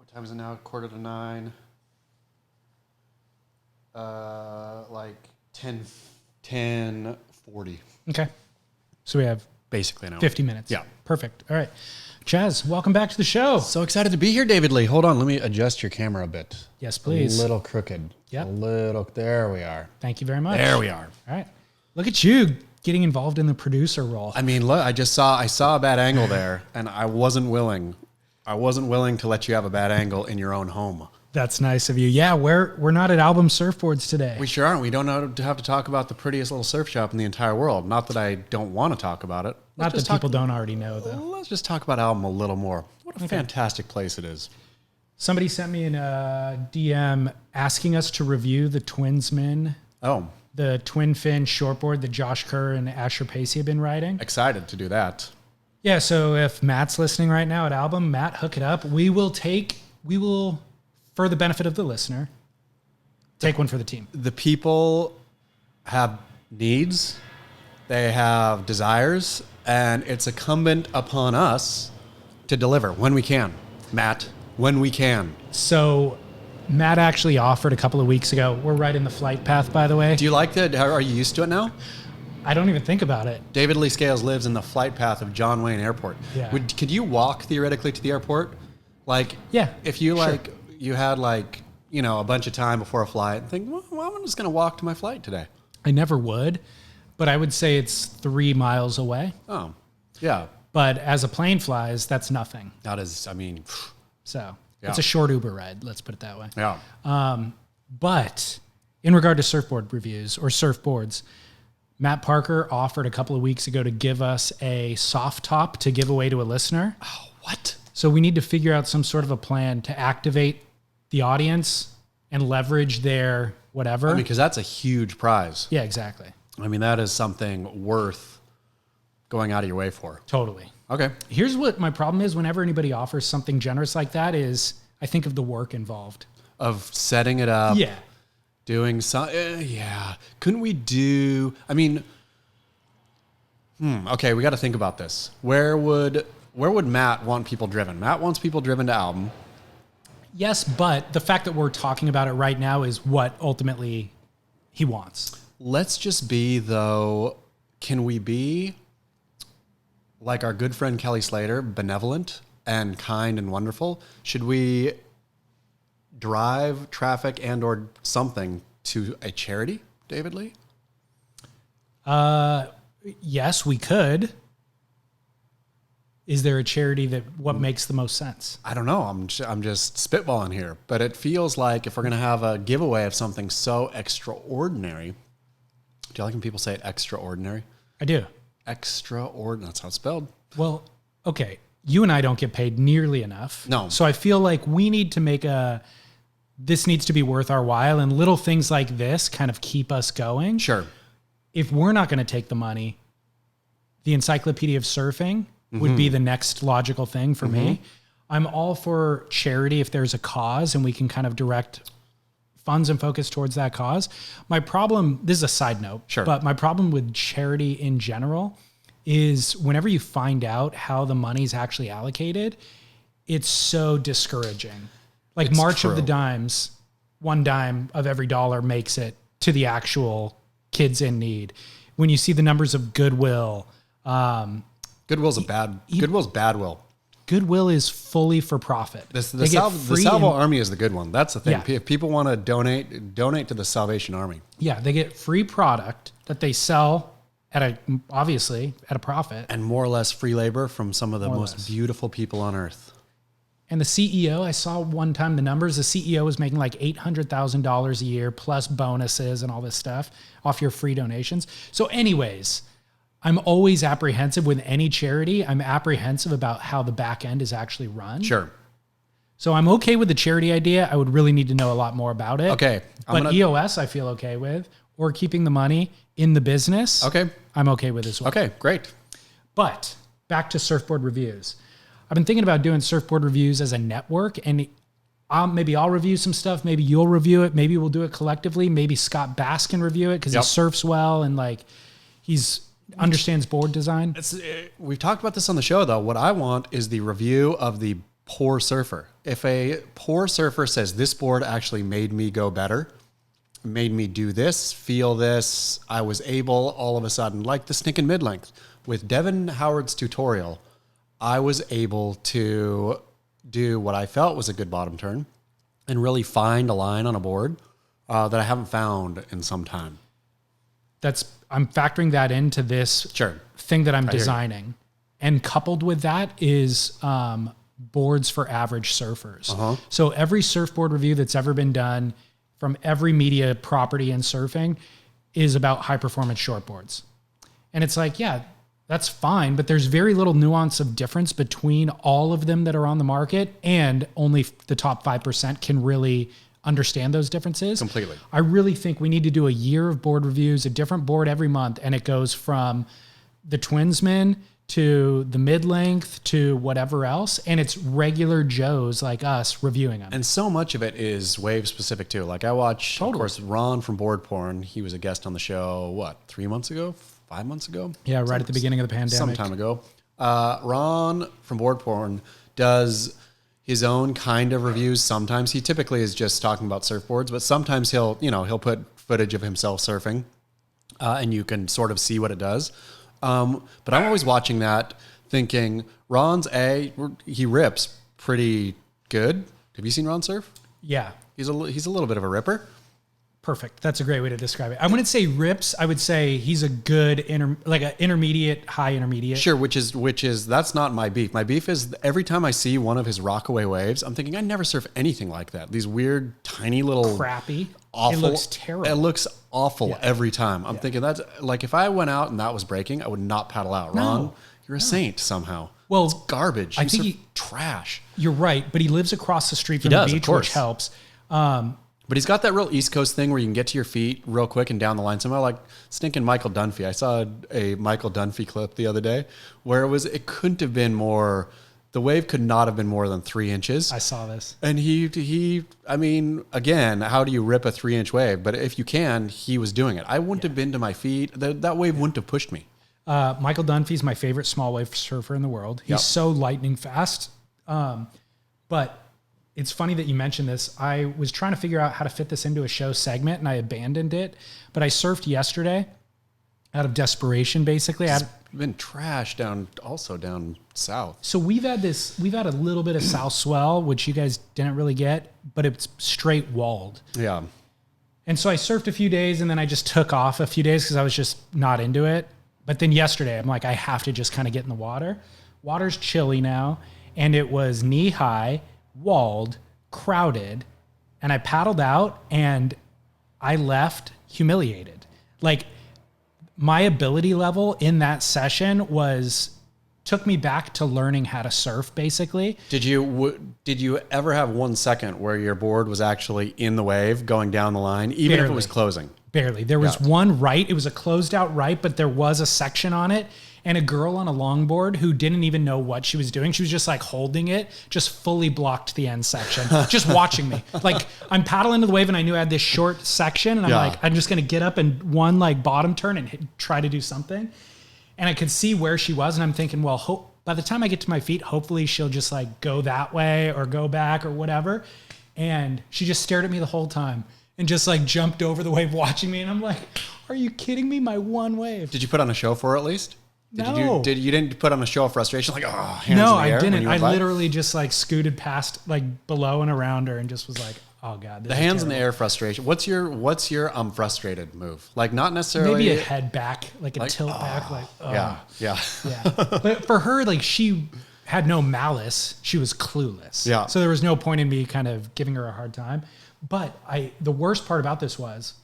What time is it now? 8:45. Like 10:40. Okay. So we have Basically an hour. 50 minutes. Yeah. Perfect. All right. Chaz, welcome back to the show. So excited to be here, David Lee. Hold on. Let me adjust your camera a bit. Yes, please. A little crooked. Yep. A little. There we are. Thank you very much. There we are. All right. Look at you getting involved in the producer role. I mean, look, I saw a bad angle there, and I wasn't willing. I wasn't willing to let you have a bad angle in your own home. That's nice of you. Yeah, we're not at Album Surfboards today. We sure aren't. We don't have to talk about the prettiest little surf shop in the entire world. Not that I don't want to talk about it. Not that people don't already know, though. Let's just talk about Album a little more. What a fantastic place it is. Somebody sent me a DM asking us to review the Twinsman, Oh, the twin fin shortboard that Josh Kerr and Asher Pacey have been riding. excited to do that. Yeah, so if Matt's listening right now at Album, Matt, hook it up. We will, for the benefit of the listener, take one for the team. The people have needs, they have desires, and it's incumbent upon us to deliver when we can. Matt, when we can. So Matt actually offered a couple of weeks ago. We're right in the flight path, by the way. Do you like that? Are you used to it now? I don't even think about it. David Lee Scales lives in the flight path of John Wayne Airport. Yeah. Could you walk theoretically to the airport? Like, Yeah, if you sure. you had a bunch of time before a flight and think, well, I'm just going to walk to my flight today. I never would, but I would say it's 3 miles away. Oh, yeah. But as a plane flies, that's nothing. That is, I mean, So Yeah. it's a short Uber ride. Let's put it that way. yeah. But in regard to surfboard reviews or surfboards, Matt Parker offered a couple of weeks ago to give us a soft top to give away to a listener. Oh, what? So we need to figure out some sort of a plan to activate the audience and leverage their whatever. Because that's a huge prize. Yeah, exactly. I mean, that is something worth going out of your way for. Totally. Okay. Here's what my problem is whenever anybody offers something generous like that is I think of the work involved. Of setting it up. Yeah. Doing some, yeah. Couldn't we do, I mean, okay, we got to think about this. Where would Matt want people driven? Matt wants people driven to Album. Yes, but the fact that we're talking about it right now is what ultimately he wants. Let's just be, though, can we be like our good friend Kelly Slater, benevolent and kind and wonderful? Should we drive traffic and or something to a charity, David Lee? Yes, we could. Is there a charity that what makes the most sense? I don't know. I'm just spitballing here, but it feels like if we're going to have a giveaway of something so extraordinary, do you like when people say it extraordinary? I do. Extraordinary. That's how it's spelled. Well, okay. You and I don't get paid nearly enough. No. So I feel like we need to this needs to be worth our while, and little things like this kind of keep us going. Sure. If we're not going to take the money, the Encyclopedia of Surfing would be the next logical thing for me. I'm all for charity if there's a cause and we can kind of direct funds and focus towards that cause. My problem, this is a side note, Sure. but my problem with charity in general is whenever you find out how the money's actually allocated, it's so discouraging. Like It's March of the true. Dimes, 1 dime of every dollar makes it to the actual kids in need. When you see the numbers of Goodwill, Goodwill's bad will. Goodwill is fully for profit. The They get free Salvo in- Army is the good one. That's the thing. Yeah. If people want to donate to the Salvation Army. Yeah, they get free product that they sell obviously at a profit. And more or less free labor from some of the More or most less. beautiful people on earth. And the CEO, I saw one time the numbers, the CEO was making like $800,000 a year plus bonuses and all this stuff off your free donations. So anyways, I'm always apprehensive with any charity. I'm apprehensive about how the back end is actually run. Sure. So I'm okay with the charity idea. I would really need to know a lot more about it. Okay. But EOS I feel okay with, or keeping the money in the business. Okay. I'm okay with as well. Okay, great. But back to surfboard reviews. I've been thinking about doing surfboard reviews as a network, and maybe I'll review some stuff. Maybe you'll review it. Maybe we'll do it collectively. Maybe Scott Bass can review it because Yep. he surfs well and like understands board design. We've talked about this on the show, though. What I want is the review of the poor surfer. If a poor surfer says this board actually made me go better, made me do this, feel this, I was able all of a sudden, like the sneak and mid-length. With Devin Howard's tutorial, I was able to do what I felt was a good bottom turn and really find a line on a board that I haven't found in some time. I'm factoring that into this thing that I'm designing. And coupled with that is boards for average surfers. So every surfboard review that's ever been done from every media property in surfing is about high performance shortboards. And it's like, yeah, that's fine, but there's very little nuance of difference between all of them that are on the market, and only the top 5% can really understand those differences. Completely. I really think we need to do a year of board reviews, a different board every month, and it goes from the Twinsman to the mid-length to whatever else, and it's regular Joes like us reviewing them. And so much of it is wave specific too. Like I watch, of course, Ron from Board Porn. He was a guest on the show, 3 months ago? 5 months ago? Yeah, right at the beginning of the pandemic. Some time ago. Ron from Board Porn does his own kind of reviews. Sometimes he typically is just talking about surfboards, but sometimes he'll put footage of himself surfing, and you can sort of see what it does. But I'm always watching that thinking, Ron's he rips pretty good. Have you seen Ron surf? Yeah. He's a little bit of a ripper. Perfect. That's a great way to describe it. I wouldn't say rips. I would say he's a good intermediate, high intermediate. Sure, which is that's not my beef. My beef is every time I see one of his rockaway waves, I'm thinking I never surf anything like that. These weird, tiny little crappy. Awful. It looks terrible. It looks awful every time. I'm thinking that's like if I went out and that was breaking, I would not paddle out. Ron, you're a saint somehow. Well, it's garbage. I think trash. You're right, but he lives across the street from the beach, which helps. But he's got that real East Coast thing where you can get to your feet real quick and down the line somehow, like stinking Michael Dunphy. I saw a Michael Dunphy clip the other day where it couldn't have been more, the wave could not have been more than 3 inches. I saw this. And I mean, again, how do you rip a 3-inch wave? But if you can, he was doing it. I wouldn't have been to my feet. That wave wouldn't have pushed me. Michael Dunphy's my favorite small wave surfer in the world. He's so lightning fast. But it's funny that you mentioned this. I was trying to figure out how to fit this into a show segment, and I abandoned it. But I surfed yesterday out of desperation, basically. It's been trash down south. So we've had a little bit of south swell, which you guys didn't really get, but it's straight walled. Yeah. And so I surfed a few days, and then I just took off a few days because I was just not into it. But then yesterday, I'm like, I have to just kind of get in the water. Water's chilly now, and it was knee high, walled, crowded, and I paddled out and I left humiliated. Like my ability level in that session took me back to learning how to surf basically. Did you ever have 1 second where your board was actually in the wave going down the line, even if it was closing? Barely. There was one right. It was a closed out right, but there was a section on it. And a girl on a longboard who didn't even know what she was doing. She was just like holding it, just fully blocked the end section, just watching me. Like I'm paddling into the wave and I knew I had this short section and I'm like, I'm just going to get up and one like bottom turn and try to do something. And I could see where she was. And I'm thinking, well, by the time I get to my feet, hopefully she'll just like go that way or go back or whatever. And she just stared at me the whole time and just like jumped over the wave watching me. And I'm like, are you kidding me? My one wave. Did you put on a show for her at least? No. You didn't put on a show of frustration? Like, hands no, in the air I didn't. I by? literally just like scooted past like below and around her and just was like, oh God. The hands in the air frustration. What's your I'm frustrated move? Like not necessarily. Maybe a head back, like a tilt back. Like, Yeah. But for her, like she had no malice. She was clueless. Yeah. So there was no point in me kind of giving her a hard time. But the worst part about this was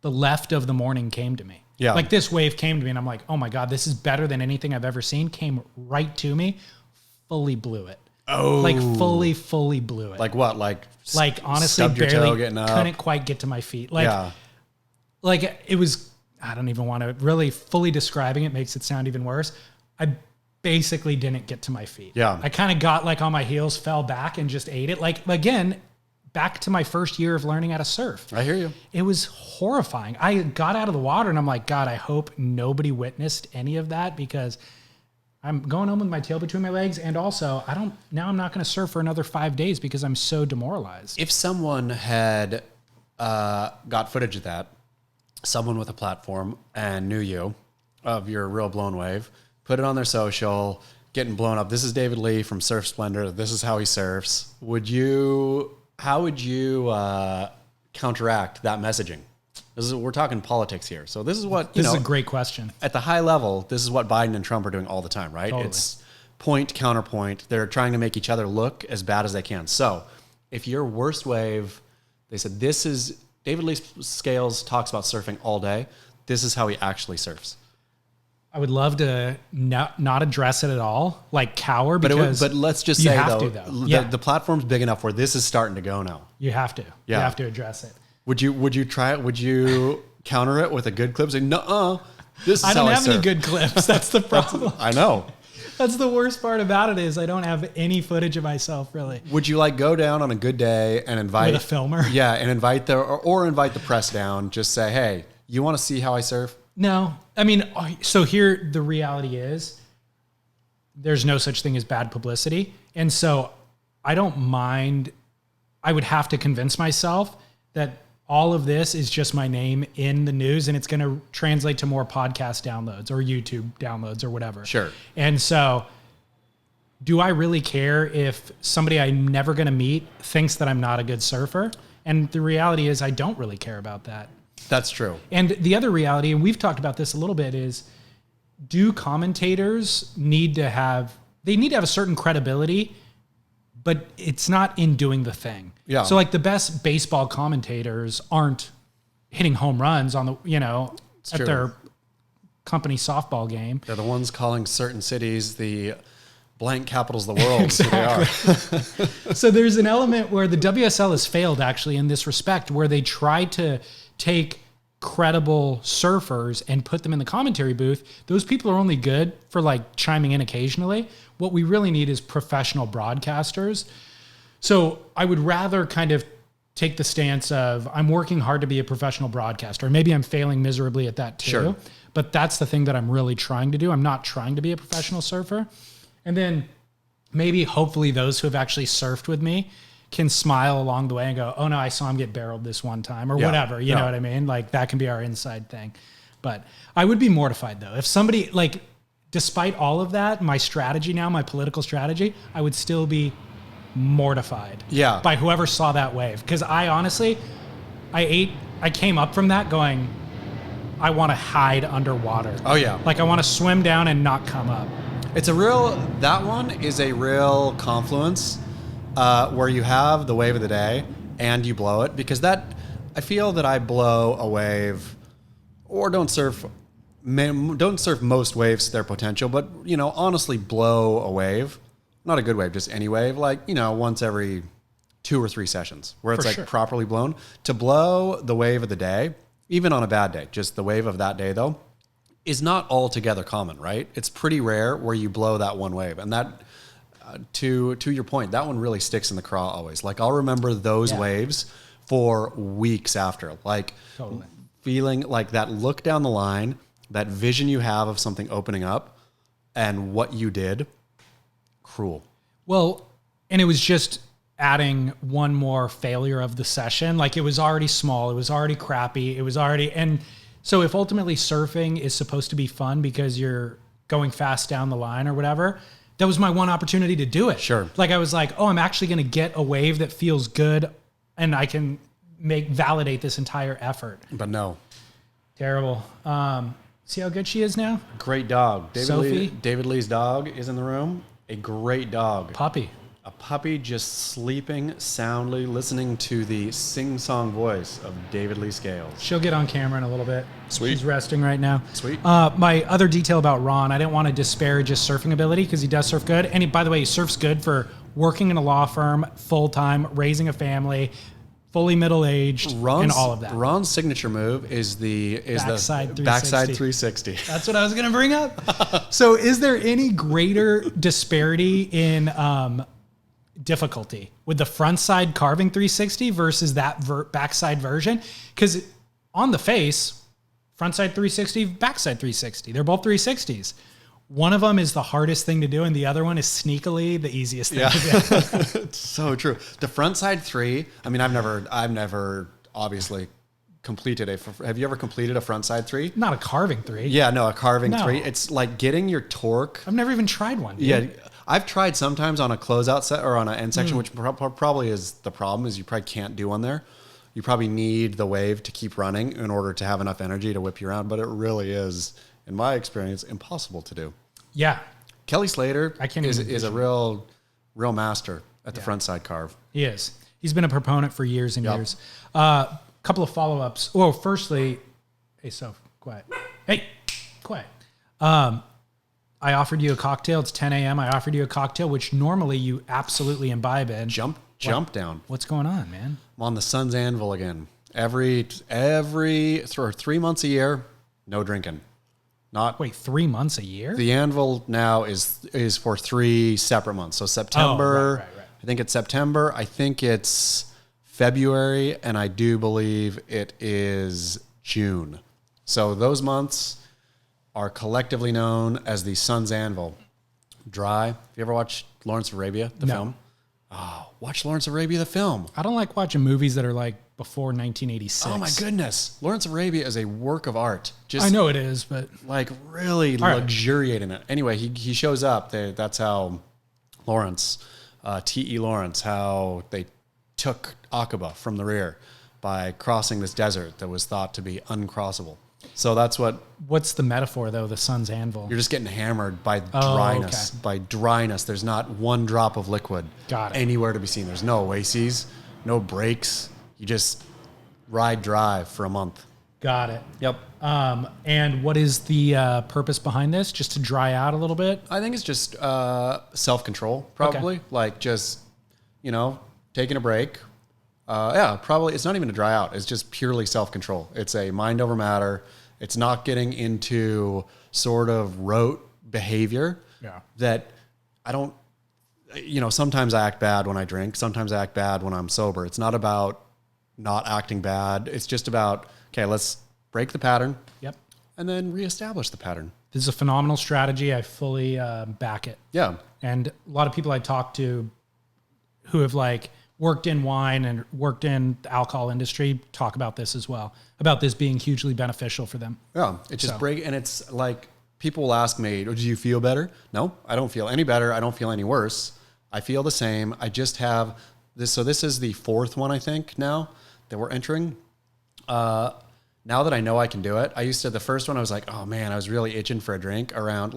the left of the morning came to me. Yeah. Like this wave came to me and I'm like, oh my God, this is better than anything I've ever seen. Came right to me, fully blew it. Oh. Like fully blew it. Like what? Like honestly, barely couldn't quite get to my feet. Like it was, I don't even want to really fully describing it makes it sound even worse. I basically didn't get to my feet. Yeah. I kind of got like on my heels, fell back and just ate it. Like again, back to my first year of learning how to surf. I hear you. It was horrifying. I got out of the water and I'm like, God, I hope nobody witnessed any of that because I'm going home with my tail between my legs. And also I'm not going to surf for another 5 days because I'm so demoralized. If someone had got footage of that, someone with a platform and knew you of your real blown wave, put it on their social, getting blown up. This is David Lee from Surf Splendor. This is how he surfs. How would you counteract that messaging? We're talking politics here. So this is what, this is a great question. At the high level, this is what Biden and Trump are doing all the time, right? Totally. It's point, counterpoint. They're trying to make each other look as bad as they can. So if your worst wave, they said, this is, David Lee Scales talks about surfing all day. This is how he actually surfs. I would love to not address it at all, like cower, because but let's just say though. The platform's big enough where this is starting to go now. You have to. Yeah. You have to address it. Would you try it? Would you counter it with a good clip? Say, no, this is I don't have any good clips. That's the problem. I know. That's the worst part about it is I don't have any footage of myself really. Would you like go down on a good day and invite with a filmer? Yeah, and invite or invite the press down. Just say, hey, you want to see how I surf? No, I mean, so here the reality is there's no such thing as bad publicity, and so I don't mind. I would have to convince myself that all of this is just my name in the news and it's going to translate to more podcast downloads or YouTube downloads or whatever. Sure. And so do I really care if somebody I'm never going to meet thinks that I'm not a good surfer? And the reality is I don't really care about that. That's true. And the other reality, and we've talked about this a little bit, is do commentators need to have a certain credibility, but it's not in doing the thing. Yeah. So like the best baseball commentators aren't hitting home runs on their company softball game. They're the ones calling certain cities the blank capitals of the world. Exactly. So there's an element where the WSL has failed actually in this respect, where they try to take credible surfers and put them in the commentary booth. Those people are only good for like chiming in occasionally. What we really need is professional broadcasters. So I would rather kind of take the stance of I'm working hard to be a professional broadcaster. Maybe I'm failing miserably at that too. Sure. But that's the thing that I'm really trying to do. I'm not trying to be a professional surfer. And then maybe hopefully those who have actually surfed with me can smile along the way and go, oh no, I saw him get barreled this one time or whatever. You know what I mean? Like that can be our inside thing. But I would be mortified though. If somebody like, despite all of that, my strategy now, my political strategy, I would still be mortified by whoever saw that wave. Because I honestly, I came up from that going, I want to hide underwater. Oh yeah. Like I want to swim down and not come up. That one is a real confluence where you have the wave of the day and you blow it, because I feel that I blow a wave or don't surf most waves to their potential, but honestly blow a wave, not a good wave, just any wave, like, once every 2 or 3 sessions where it's properly blown. To blow the wave of the day, even on a bad day, just the wave of that day though, is not altogether common, right? It's pretty rare where you blow that one wave. And that, to your point, that one really sticks in the craw always. Like I'll remember those waves for weeks after, like feeling like that look down the line, that vision you have of something opening up and what you did, cruel. Well, and it was just adding one more failure of the session. Like it was already small. It was already crappy. And so if ultimately surfing is supposed to be fun because you're going fast down the line or whatever, that was my one opportunity to do it. Sure. Like I was like, oh, I'm actually going to get a wave that feels good and I can validate this entire effort. But no. Terrible. See how good she is now? Great dog. Sophie? David Lee's dog is in the room. A great dog. Puppy. A puppy just sleeping soundly, listening to the sing-song voice of David Lee Scales. She'll get on camera in a little bit. Sweet. She's resting right now. Sweet. My other detail about Ron, I didn't want to disparage his surfing ability because he does surf good. And by the way, he surfs good for working in a law firm, full-time, raising a family, fully middle-aged, and all of that. Ron's signature move is the backside 360. That's what I was going to bring up. So is there any greater disparity in difficulty with the front side carving 360 versus that backside version? Because on the face, front side 360, backside 360, they're both 360s. One of them is the hardest thing to do, and the other one is sneakily the easiest thing to do. It's so true. The front side 3, I mean, I've never obviously completed have you ever completed a front side 3? Not a carving 3. Yeah, no, a carving 3. It's like getting your torque. I've never even tried one. Dude. Yeah, I've tried sometimes on a closeout set or on an end section, which probably is the problem, is you probably can't do one there. You probably need the wave to keep running in order to have enough energy to whip you around, but it really is, in my experience, impossible to do. Yeah. Kelly Slater is a real master at the front side carve. He is. He's been a proponent for years and years. Couple of follow-ups. Oh, firstly, hey, Soph, quiet. Hey, quiet. I offered you a cocktail. It's 10 a.m. I offered you a cocktail, which normally you absolutely imbibe in. Jump down. What's going on, man? I'm on the sun's anvil again. Every 3 months a year, no drinking. Wait, 3 months a year? The anvil now is for 3 separate months. So September, right. I think it's September. I think it's February, and I do believe it is June. So those months are collectively known as the sun's anvil. Dry. Have you ever watched Lawrence of Arabia, the film? Oh, watch Lawrence of Arabia, the film. I don't like watching movies that are like before 1986. Oh my goodness. Lawrence of Arabia is a work of art. I know it is, but like really luxuriate in it. Anyway, he shows up. That's how Lawrence, T.E. Lawrence, how they took Aqaba from the rear by crossing this desert that was thought to be uncrossable. So that's what's the metaphor though? The sun's anvil. You're just getting hammered by dryness. Okay. By dryness, there's not one drop of liquid anywhere to be seen. There's no oases, no breaks. You just ride dry for a month. Got it. Yep. And what is the purpose behind this? Just to dry out a little bit? I think it's just self-control, probably. Okay. Like just, taking a break. Probably. It's not even to dry out. It's just purely self-control. It's a mind over matter. It's not getting into sort of rote behavior that I don't, sometimes I act bad when I drink. Sometimes I act bad when I'm sober. It's not about not acting bad. It's just about, okay, let's break the pattern. Yep. And then reestablish the pattern. This is a phenomenal strategy. I fully back it. Yeah. And a lot of people I talk to who have worked in wine and worked in the alcohol industry talk about this as well, about this being hugely beneficial for them. Yeah. It's just and it's like, people will ask me, do you feel better? No, I don't feel any better. I don't feel any worse. I feel the same. I just have this. So this is the 4th one, I think, now that we're entering. Now that I know I can do it, the first one, I was like, oh man, I was really itching for a drink around,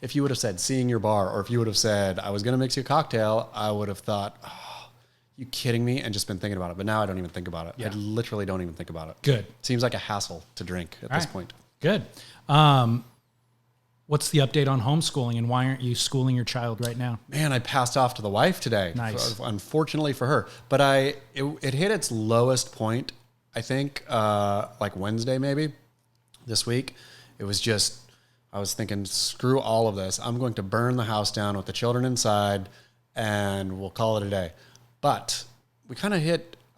if you would have said seeing your bar, or if you would have said, I was going to mix you a cocktail, I would have thought, oh, you kidding me? And just been thinking about it. But now I don't even think about it. Yeah. I literally don't even think about it. Good. Seems like a hassle to drink at this point. Good. What's the update on homeschooling, and why aren't you schooling your child right now? Man, I passed off to the wife today. Nice. Unfortunately for her. But it hit its lowest point, I think, Wednesday maybe this week. It was just, I was thinking, screw all of this. I'm going to burn the house down with the children inside, and we'll call it a day. But I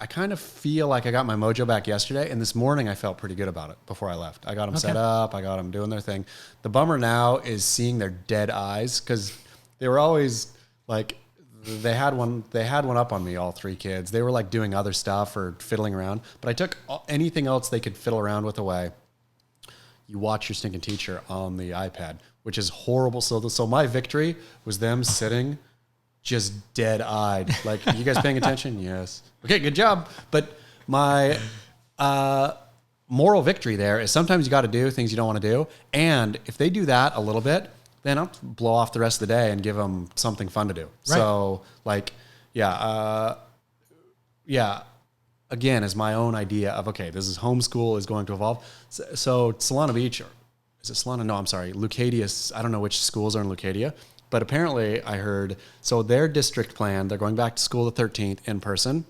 kind of feel like I got my mojo back yesterday, and this morning I felt pretty good about it before I left. I got them set up. I got them doing their thing. The bummer now is seeing their dead eyes, because they were always they had one up on me, all 3 kids. They were doing other stuff or fiddling around, but I took anything else they could fiddle around with away. You watch your stinking teacher on the iPad, which is horrible. So my victory was them sitting just dead-eyed. You guys paying attention? Yes. Okay, good job. But my moral victory there is sometimes you got to do things you don't want to do. And if they do that a little bit, then I'll blow off the rest of the day and give them something fun to do. Right. So, again, is my own idea of, okay, this is homeschool is going to evolve. So Solana Beach, is it Solana? No, I'm sorry. Leucadia, I don't know which schools are in Leucadia. But apparently I heard, so their district plan, they're going back to school the 13th in person.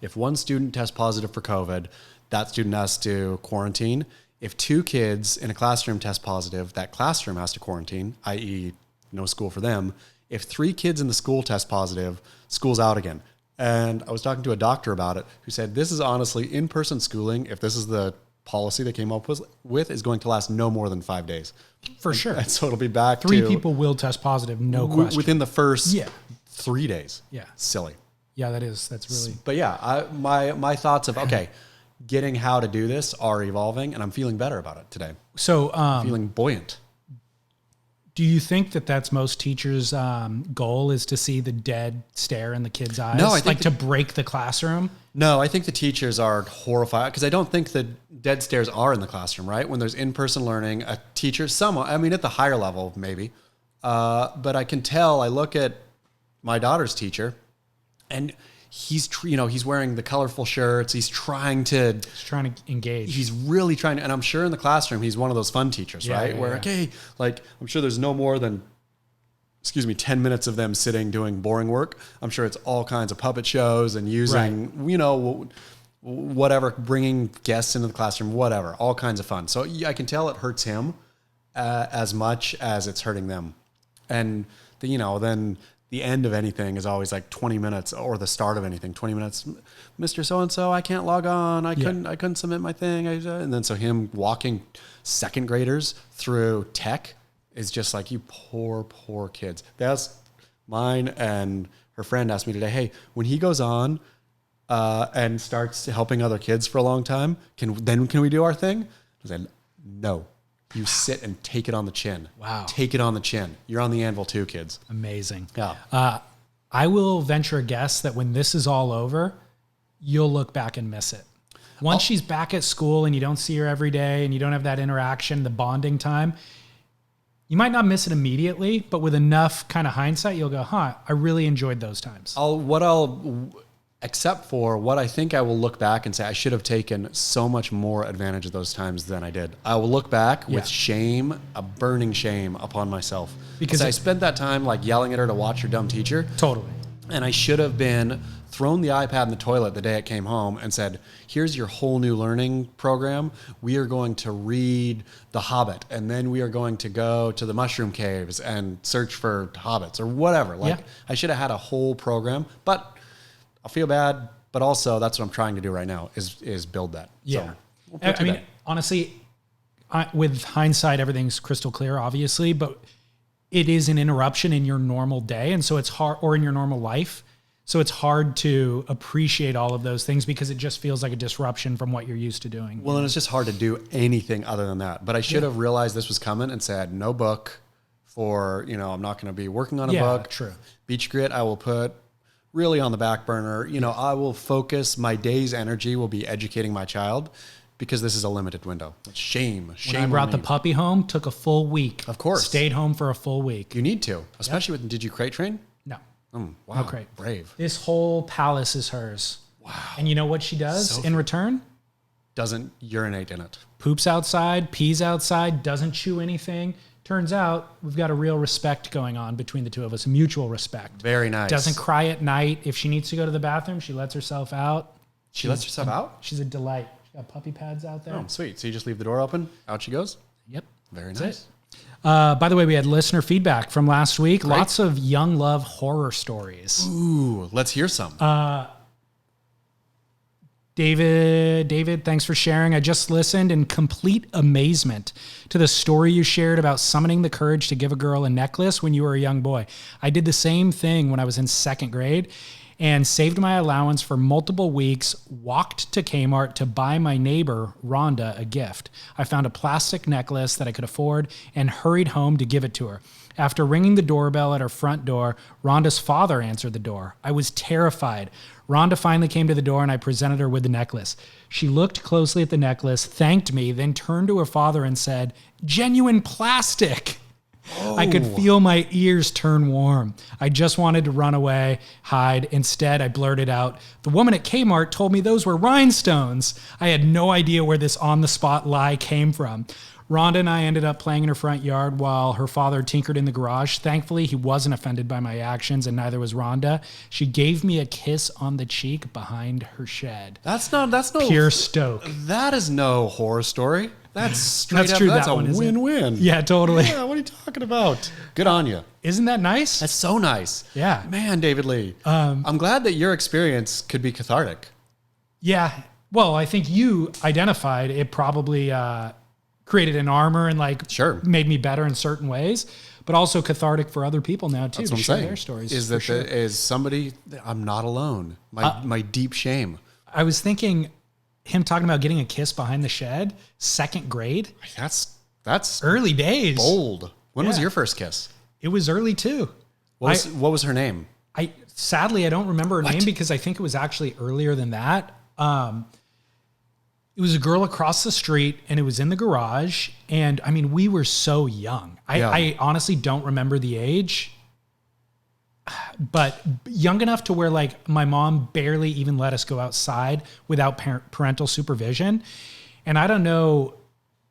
If one student tests positive for COVID, that student has to quarantine. If 2 kids in a classroom test positive, that classroom has to quarantine, i.e. no school for them. If 3 kids in the school test positive, school's out again. And I was talking to a doctor about it who said, this is honestly in-person schooling. If this is the policy they came up with is going to last no more than 5 days. For sure. And so it'll be back 3 to people will test positive, no question. within the first 3 days. Yeah. Silly. Yeah, that's really. But yeah, my thoughts of, okay, getting how to do this are evolving, and I'm feeling better about it today. So, Feeling buoyant. do you think that that's most teachers' goal is to see the dead stare in the kids' eyes? No, I think like to break the classroom? No, I think the teachers are horrified because I don't think the dead stares are in the classroom, right? When there's in-person learning, a teacher, at the higher level, maybe. But I can tell, I look at my daughter's teacher and he's wearing the colorful shirts. He's trying to engage. He's really trying to, and I'm sure in the classroom, he's one of those fun teachers, right? Yeah, Where, okay, like, I'm sure there's no more than 10 minutes of them sitting doing boring work. I'm sure it's all kinds of puppet shows and using, whatever, bringing guests into the classroom, whatever, all kinds of fun. So I can tell it hurts him as much as it's hurting them. And, then the end of anything is always like 20 minutes, or the start of anything, 20 minutes. Mr. So-and-so, I can't log on. I couldn't submit my thing. And then so him walking second graders through tech is just like, you poor, poor kids. That's mine. And her friend asked me today, hey, when he goes on and starts helping other kids for a long time, can we do our thing? I said, no. You sit and take it on the chin. Wow. Take it on the chin. You're on the anvil too, kids. Amazing. Yeah. I will venture a guess that when this is all over, you'll look back and miss it. Once she's back at school and you don't see her every day and you don't have that interaction, the bonding time, you might not miss it immediately, but with enough kind of hindsight, you'll go, I really enjoyed those times. Except for what I think I will look back and say, I should have taken so much more advantage of those times than I did. I will look back with shame, a burning shame upon myself. Because I spent that time like yelling at her to watch her dumb teacher. Totally. And I should have been thrown the iPad in the toilet the day it came home and said, here's your whole new learning program. We are going to read The Hobbit, and then we are going to go to the Mushroom Caves and search for hobbits or whatever. I should have had a whole program, but I feel bad, but also that's what I'm trying to do right now is build that. Yeah. So honestly, with hindsight, everything's crystal clear, obviously, but it is an interruption in your normal day. And so it's hard, or in your normal life. So it's hard to appreciate all of those things because it just feels like a disruption from what you're used to doing. Well, and it's just hard to do anything other than that. But I should have realized this was coming and said, no book for, I'm not going to be working on a book. True. Beach Grit, I will put really on the back burner. I will focus, my day's energy will be educating my child because this is a limited window. Shame. When I brought the puppy home, took a full week. Of course. Stayed home for a full week. You need to, especially did you crate train? No. Wow. No crate. Brave. This whole palace is hers. Wow. And you know what she does in return? Doesn't urinate in it. Poops outside, pees outside, doesn't chew anything. Turns out we've got a real respect going on between the two of us, a mutual respect. Very nice. Doesn't cry at night. If she needs to go to the bathroom, she lets herself out. She lets herself out? She's a delight. She's got puppy pads out there. Oh, sweet. So you just leave the door open, out she goes? Yep. Very nice. By the way, we had listener feedback from last week. Great. Lots of young love horror stories. Ooh, let's hear some. David, thanks for sharing. I just listened in complete amazement to the story you shared about summoning the courage to give a girl a necklace when you were a young boy. I did the same thing when I was in second grade and saved my allowance for multiple weeks, walked to Kmart to buy my neighbor, Rhonda, a gift. I found a plastic necklace that I could afford and hurried home to give it to her. After ringing the doorbell at her front door, Rhonda's father answered the door. I was terrified. Rhonda finally came to the door and I presented her with the necklace. She looked closely at the necklace, thanked me, then turned to her father and said, "Genuine plastic." Oh. I could feel my ears turn warm. I just wanted to run away, hide. Instead, I blurted out, "The woman at Kmart told me those were rhinestones." I had no idea where this on-the-spot lie came from. Rhonda and I ended up playing in her front yard while her father tinkered in the garage. Thankfully, he wasn't offended by my actions, and neither was Rhonda. She gave me a kiss on the cheek behind her shed. That's no pure stoke. That is no horror story. That's straight that's up. True, that's that a one, win-win. Yeah, totally. Yeah, what are you talking about? Good on you. Isn't that nice? That's so nice. Yeah. Man, David Lee. I'm glad that your experience could be cathartic. Yeah. Well, I think you identified it probably created an armor and like Sure. made me better in certain ways, but also cathartic for other people now too. That's to what I'm share saying. their stories. Is that is somebody? I'm not alone. My deep shame. I was thinking him talking about getting a kiss behind the shed, 2nd grade. That's Early days. bold. When was Yeah. your first kiss? It was early too. What was her name? Sadly, I don't remember her name because I think it was actually earlier than that. It was a girl across the street and it was in the garage. And I mean, we were so young. I honestly don't remember the age, but young enough to where like my mom barely even let us go outside without parental supervision. And I don't know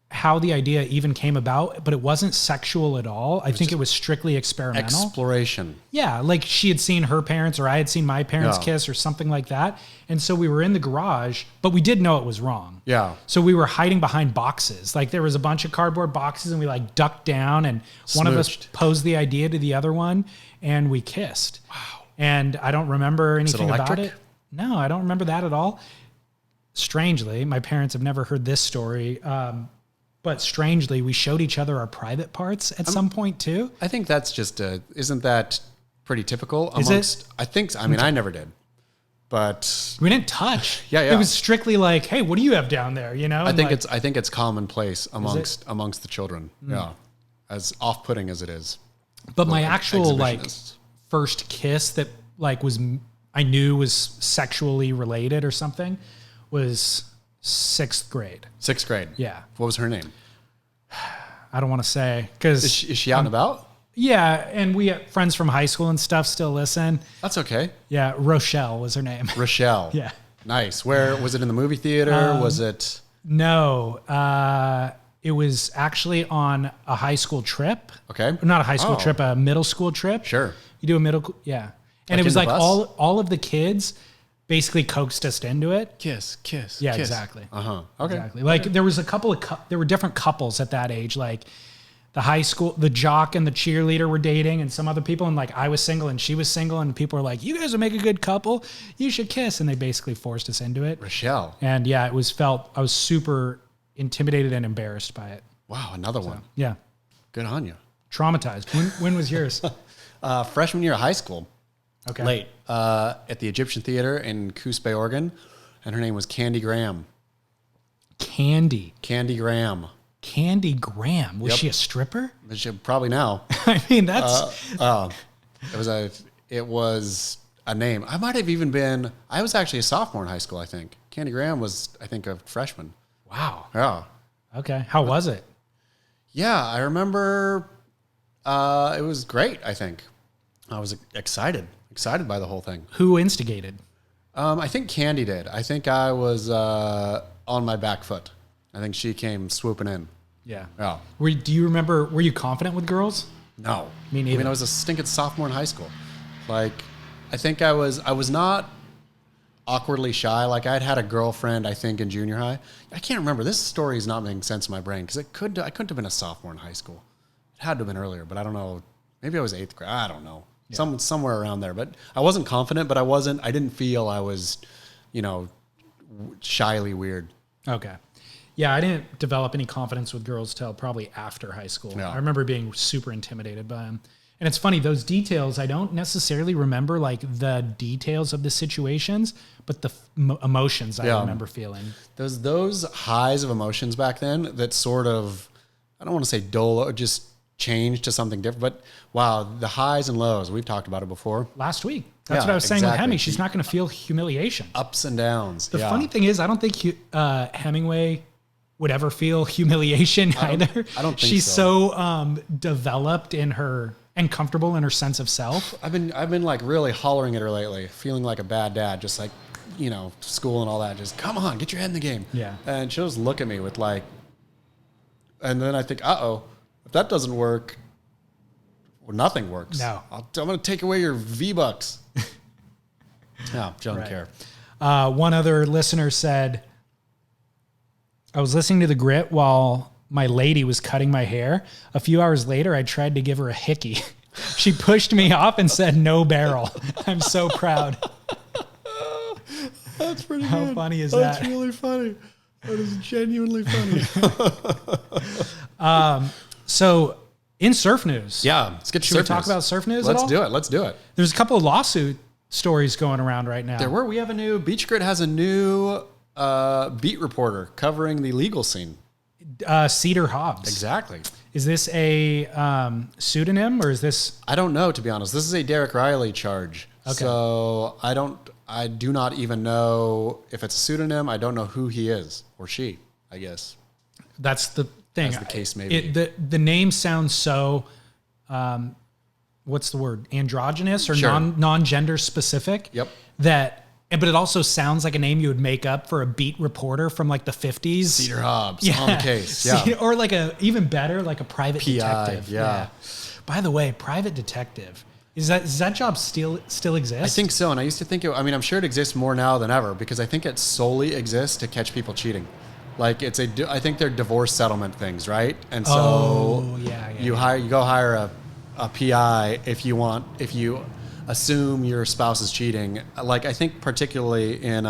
how the idea even came about, but it wasn't sexual at all. I think it was strictly experimental. Exploration. Yeah, like she had seen her parents or I had seen my parents kiss or something like that. And so we were in the garage, but we did know it was wrong. Yeah. So we were hiding behind boxes. Like there was a bunch of cardboard boxes and we like ducked down and one of us posed the idea to the other one and we kissed. Wow. And I don't remember anything about it. No, I don't remember that at all. Strangely, my parents have never heard this story. But strangely, we showed each other our private parts at some point too. I think that's just isn't that pretty typical Is amongst? it? I think. I mean, I never did, but We didn't touch. Yeah. It was strictly like, hey, what do you have down there? You know? I think it's commonplace amongst the children. Yeah, as off-putting as it is. But my actual like exhibitionists. first kiss that like I knew was sexually related or something was 6th grade. 6th grade. Yeah. What was her name? I don't want to say because Is she out and about? yeah, and we have friends from high school and stuff still listen. That's okay. Yeah, Rochelle was her name. Rochelle. Yeah. Nice. Where was it? In the movie theater? Was it? No, it was actually on a high school trip. Okay. Not a high school trip, a middle school trip. Sure. You do a yeah. And Like it was in the like bus? all of the kids basically coaxed us into it. Kiss. Yeah, kiss. exactly. Okay. Exactly. Like there was a couple of there were different couples at that age. Like the high school, the jock and the cheerleader were dating, and some other people, and like I was single and she was single, and people were like, "You guys will make a good couple. You should kiss." And they basically forced us into it. Rochelle. And yeah, I was super intimidated and embarrassed by it. Wow, another one. Yeah, Good on you. traumatized. When was yours? Freshman year of high school. Okay. Late. At the Egyptian Theater in Coos Bay, Oregon. And her name was Candy Graham. Candy Graham. Graham. Was she a stripper? Probably now. I mean, that's It was a name. I might have even been, I was actually a sophomore in high school, I think. Candy Graham was, I think, a freshman. wow. Yeah. Okay. How was it? Yeah, I remember it was great, I think. I was excited by the whole thing. Who instigated? I think Candy did. I think I was on my back foot. I think she came swooping in. Yeah. Yeah. Do you remember, were you confident with girls? No. Me neither. I mean, I was a stinking sophomore in high school. Like, I think I was not awkwardly shy. Like, I'd had a girlfriend, I think, in junior high. I can't remember. This story is not making sense in my brain because I couldn't have been a sophomore in high school. It had to have been earlier, but I don't know. Maybe I was 8th grade. I don't know. Yeah. Somewhere around there. But I wasn't confident, but I didn't feel I was, shyly weird. Okay. Yeah, I didn't develop any confidence with girls till probably after high school. Yeah. I remember being super intimidated by them. And it's funny, those details, I don't necessarily remember like the details of the situations, but the emotions I remember feeling. Those highs of emotions back then that sort of, I don't want to say dull, or just changed to something different, but wow, the highs and lows, we've talked about it before. Last week. That's what I was saying with Hemmy. She's not going to feel humiliation. Ups and downs. The funny thing is, I don't think Hemingway would ever feel humiliation either. I don't think She's so. Developed in her and comfortable in her sense of self. I've been like really hollering at her lately, feeling like a bad dad, just like, school and all that. Just come on, get your head in the game. Yeah. And she'll just look at me with like, and then I think, if that doesn't work, well, nothing works. No. I'm going to take away your V-Bucks. No, don't care. One other listener said, I was listening to The Grit while my lady was cutting my hair. A few hours later, I tried to give her a hickey. She pushed me off and said, "No barrel." I'm so proud. That's pretty good. How funny is That's that? really funny. That is genuinely funny. So in surf news. Yeah. Let's get to Should we surf talk news. about surf news Let's at all? do it. Let's do it. There's a couple of lawsuit stories going around right now. We have a new, Beach Grit has a new beat reporter covering the legal scene. Cedar Hobbs. Exactly. Is this a pseudonym or is this? I don't know, to be honest. This is a Derek Riley charge. Okay. So I do not even know if it's a pseudonym. I don't know who he is or she, I guess. That's the thing. As the case may be. The name sounds so, what's the word? Androgynous or Sure. non-gender specific. Yep. But it also sounds like a name you would make up for a beat reporter from like the 50s. Cedar Hobbs on the case. Yeah. Or like even better, like a private PI, detective. yeah. By the way, private detective. Does that job still exist? I think so. And I used to think I'm sure it exists more now than ever because I think it solely exists to catch people cheating. Like I think they're divorce settlement things, right? And so you go hire a PI if you assume your spouse is cheating. Like I think particularly in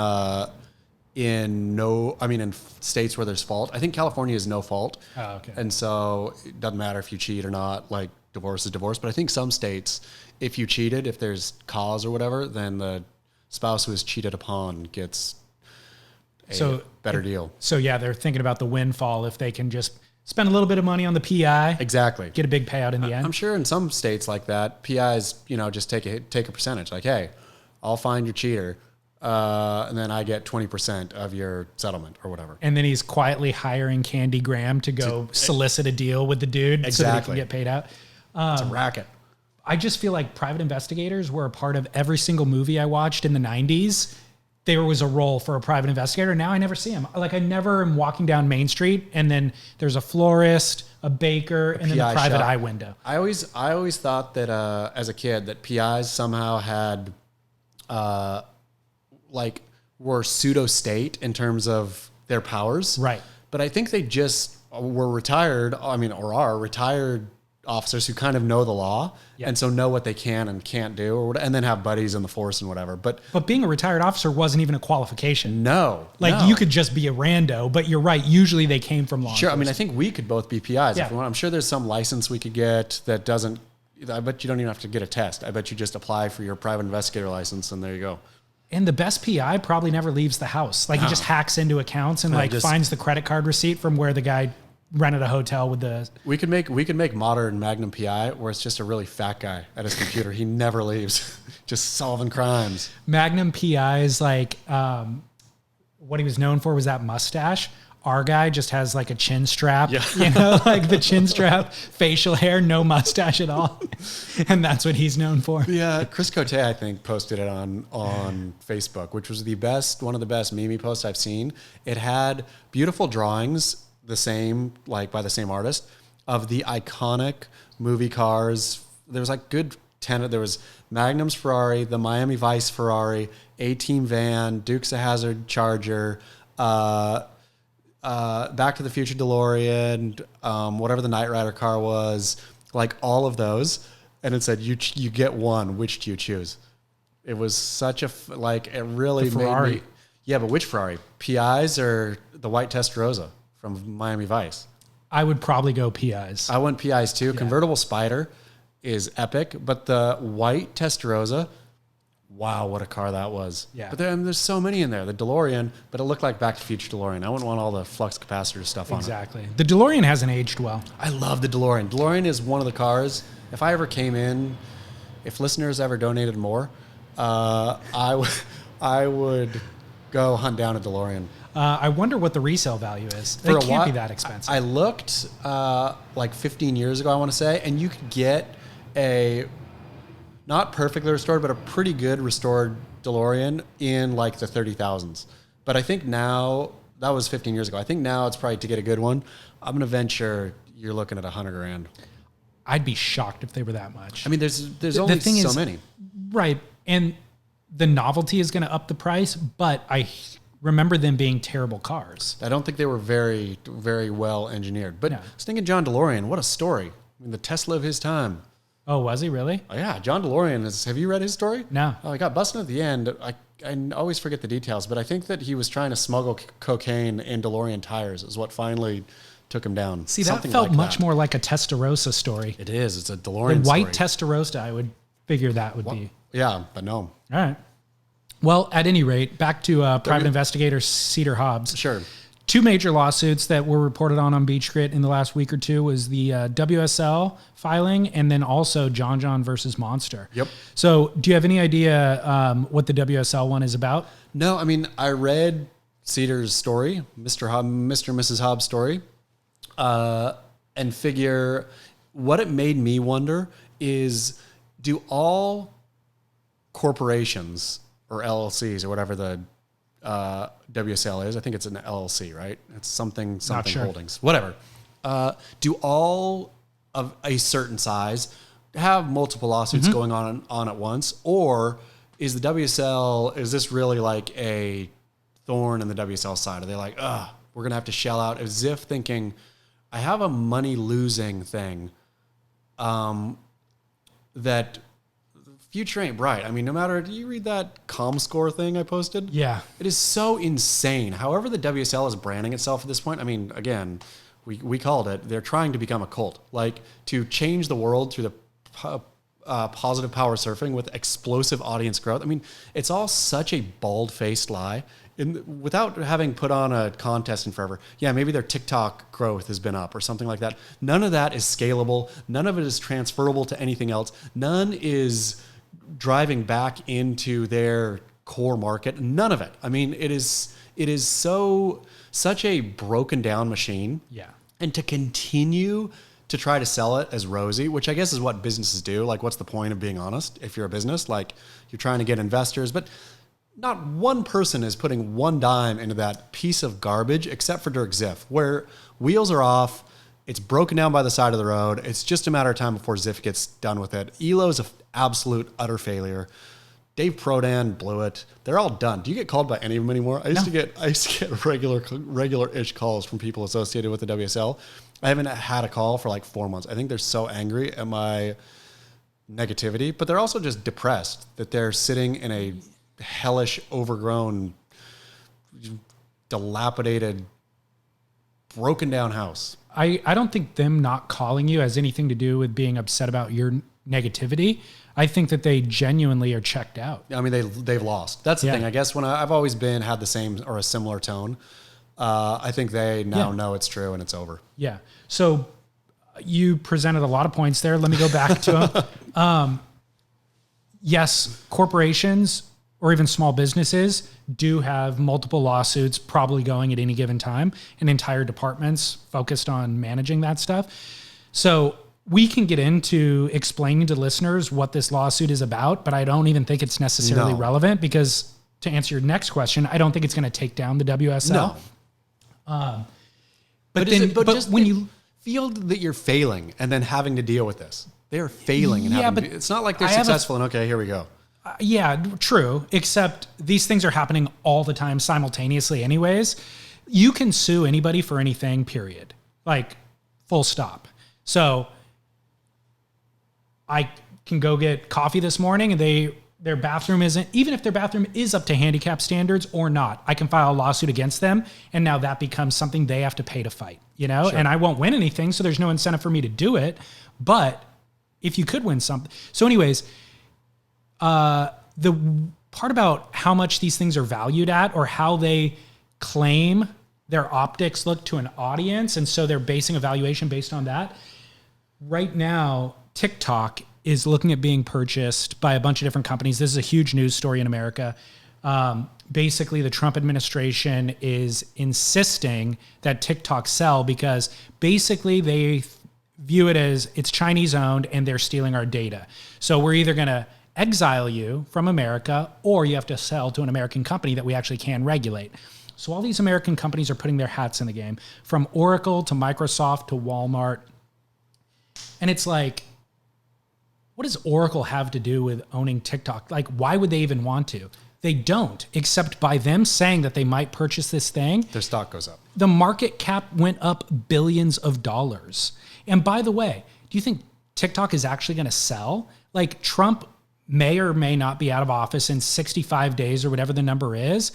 states where there's fault. I think California is no fault. Oh, okay. And so it doesn't matter if you cheat or not. Like divorce is divorce. But I think some states, if you cheated, if there's cause or whatever, then the spouse who is cheated upon gets a better deal. So yeah, they're thinking about the windfall if they can just spend a little bit of money on the PI. Exactly. Get a big payout in the end. I'm sure in some states like that, PIs, just take a percentage. Like, hey, I'll find your cheater, and then I get 20% of your settlement or whatever. And then he's quietly hiring Candy Graham to go solicit a deal with the dude so that he can get paid out. It's a racket. I just feel like private investigators were a part of every single movie I watched in the 90s. There was a role for a private investigator. Now I never see him. Like I never am walking down Main Street and then there's a florist, a baker, and then a private eye window. I always thought that as a kid that PIs somehow had were pseudo state in terms of their powers. Right. But I think they just were retired. Or are retired officers who kind of know the law and so know what they can and can't do, and then have buddies in the force and whatever. But being a retired officer wasn't even a qualification. No. You could just be a rando, but you're right. Usually they came from law enforcement. I think we could both be PIs if we want. I'm sure there's some license we could get that doesn't. I bet you don't even have to get a test. I bet you just apply for your private investigator license and there you go. And the best PI probably never leaves the house. Like he just hacks into accounts and finds the credit card receipt from where the guy rented a hotel with the. We could make modern Magnum PI where it's just a really fat guy at his computer. He never leaves, just solving crimes. Magnum PI is like what he was known for was that mustache. Our guy just has like a chin strap, like the chin strap, facial hair, no mustache at all. And that's what he's known for. Yeah, Chris Cote, I think, posted it on Facebook, which was one of the best meme posts I've seen. It had beautiful drawings, by the same artist, of the iconic movie cars. There was like good 10. There was Magnum's Ferrari, the Miami Vice Ferrari, A-Team van, Dukes of Hazzard Charger, Back to the Future DeLorean, whatever the Knight Rider car was, like all of those. And it said, you get one. Which do you choose? It was such it really made me. Yeah, but which Ferrari? PI's or the white Testarossa from Miami Vice? I would probably go PI's. I went PI's too. Yeah. Convertible Spider is epic, but the white Testarossa, wow, what a car that was. Yeah. But there's so many in there. The DeLorean, but it looked like Back to the Future DeLorean. I wouldn't want all the flux capacitor stuff on it. Exactly. The DeLorean hasn't aged well. I love the DeLorean. DeLorean is one of the cars, if I ever came in, if listeners ever donated more, I would go hunt down a DeLorean. I wonder what the resale value is. It can't be that expensive. I looked 15 years ago, I want to say, and you could get a not perfectly restored, but a pretty good restored DeLorean in like the 30,000s. But I think now, that was 15 years ago. I think now it's probably, to get a good one, I'm going to venture you're looking at $100,000. I'd be shocked if they were that much. I mean, there's only so many. Right. And the novelty is going to up the price, but I remember them being terrible cars. I don't think they were very, very well engineered. But No. I was thinking John DeLorean, what a story. I mean, the Tesla of his time. Oh, was he really? Oh, yeah, John DeLorean have you read his story? No. Oh, he got busted at the end. I always forget the details, but I think that he was trying to smuggle cocaine in DeLorean tires is what finally took him down. See, Something that felt like much more like a Testarossa story. It is. It's a DeLorean The white story. Testarossa, I would figure that would be. Yeah, but no. All right. Well, at any rate, back to private investigator Cedar Hobbs. Sure. 2 major lawsuits that were reported on Beach Grit in the last week or two was the WSL filing and then also John versus Monster. Yep. So do you have any idea what the WSL one is about? No, I mean, I read Cedar's story, Mr. and Mrs. Hobbs' story, and figure what it made me wonder is, do all corporations or LLCs or whatever the WSL is, I think it's an LLC, right? It's something sure. holdings, whatever. Do all of a certain size have multiple lawsuits going on at once? Or is the WSL, is this really like a thorn in the WSL side? Are they like, we're going to have to shell out, as if thinking, I have a money losing thing that future ain't bright. I mean, no matter, do you read that ComScore thing I posted? Yeah. It is so insane. However, the WSL is branding itself at this point. I mean, again, we called it. They're trying to become a cult, like to change the world through the positive power surfing with explosive audience growth. I mean, it's all such a bald-faced lie. Without having put on a contest in forever. Yeah, maybe their TikTok growth has been up or something like that. None of that is scalable. None of it is transferable to anything else. None is driving back into their core market. None of it. I mean, it is such a broken down machine. Yeah. And to continue to try to sell it as rosy, which I guess is what businesses do. Like, what's the point of being honest if you're a business? Like, you're trying to get investors, but not one person is putting one dime into that piece of garbage except for Dirk Ziff, where wheels are off. It's broken down by the side of the road. It's just a matter of time before Ziff gets done with it. Elo's an absolute utter failure. Dave Prodan blew it. They're all done. Do you get called by any of them anymore? I used to get regular-ish calls from people associated with the WSL. I haven't had a call for like 4 months. I think they're so angry at my negativity, but they're also just depressed that they're sitting in a hellish, overgrown, dilapidated, broken down house. I don't think them not calling you has anything to do with being upset about your negativity. I think that they genuinely are checked out. I mean, they've lost. That's the thing. I guess when I've always had the same or a similar tone. I think they now know it's true and it's over. Yeah. So you presented a lot of points there. Let me go back to them. Yes, corporations or even small businesses do have multiple lawsuits probably going at any given time, and entire departments focused on managing that stuff. So we can get into explaining to listeners what this lawsuit is about, but I don't even think it's necessarily relevant because, to answer your next question, I don't think it's going to take down the WSL. No. But when you feel that you're failing and then having to deal with this, they're failing. And it's not like they're successful and okay, here we go. Yeah, true. Except these things are happening all the time simultaneously anyways. You can sue anybody for anything, period. Like, full stop. So I can go get coffee this morning and their bathroom isn't, even if their bathroom is up to handicap standards or not, I can file a lawsuit against them. And now that becomes something they have to pay to fight, you know? Sure. And I won't win anything, so there's no incentive for me to do it. But if you could win something. So anyways, the part about how much these things are valued at or how they claim their optics look to an audience, and so they're basing a valuation based on that. Right now, TikTok is looking at being purchased by a bunch of different companies. This is a huge news story in America. Basically, the Trump administration is insisting that TikTok sell because basically they view it as it's Chinese owned and they're stealing our data. So we're either going to exile you from America or you have to sell to an American company that we actually can regulate. So all these American companies are putting their hats in the game, from Oracle to Microsoft to Walmart. And it's like, what does Oracle have to do with owning TikTok? Like, why would they even want to? They don't, except by them saying that they might purchase this thing. Their stock goes up. The market cap went up billions of dollars. And by the way, do you think TikTok is actually going to sell? Like, Trump may or may not be out of office in 65 days or whatever the number is,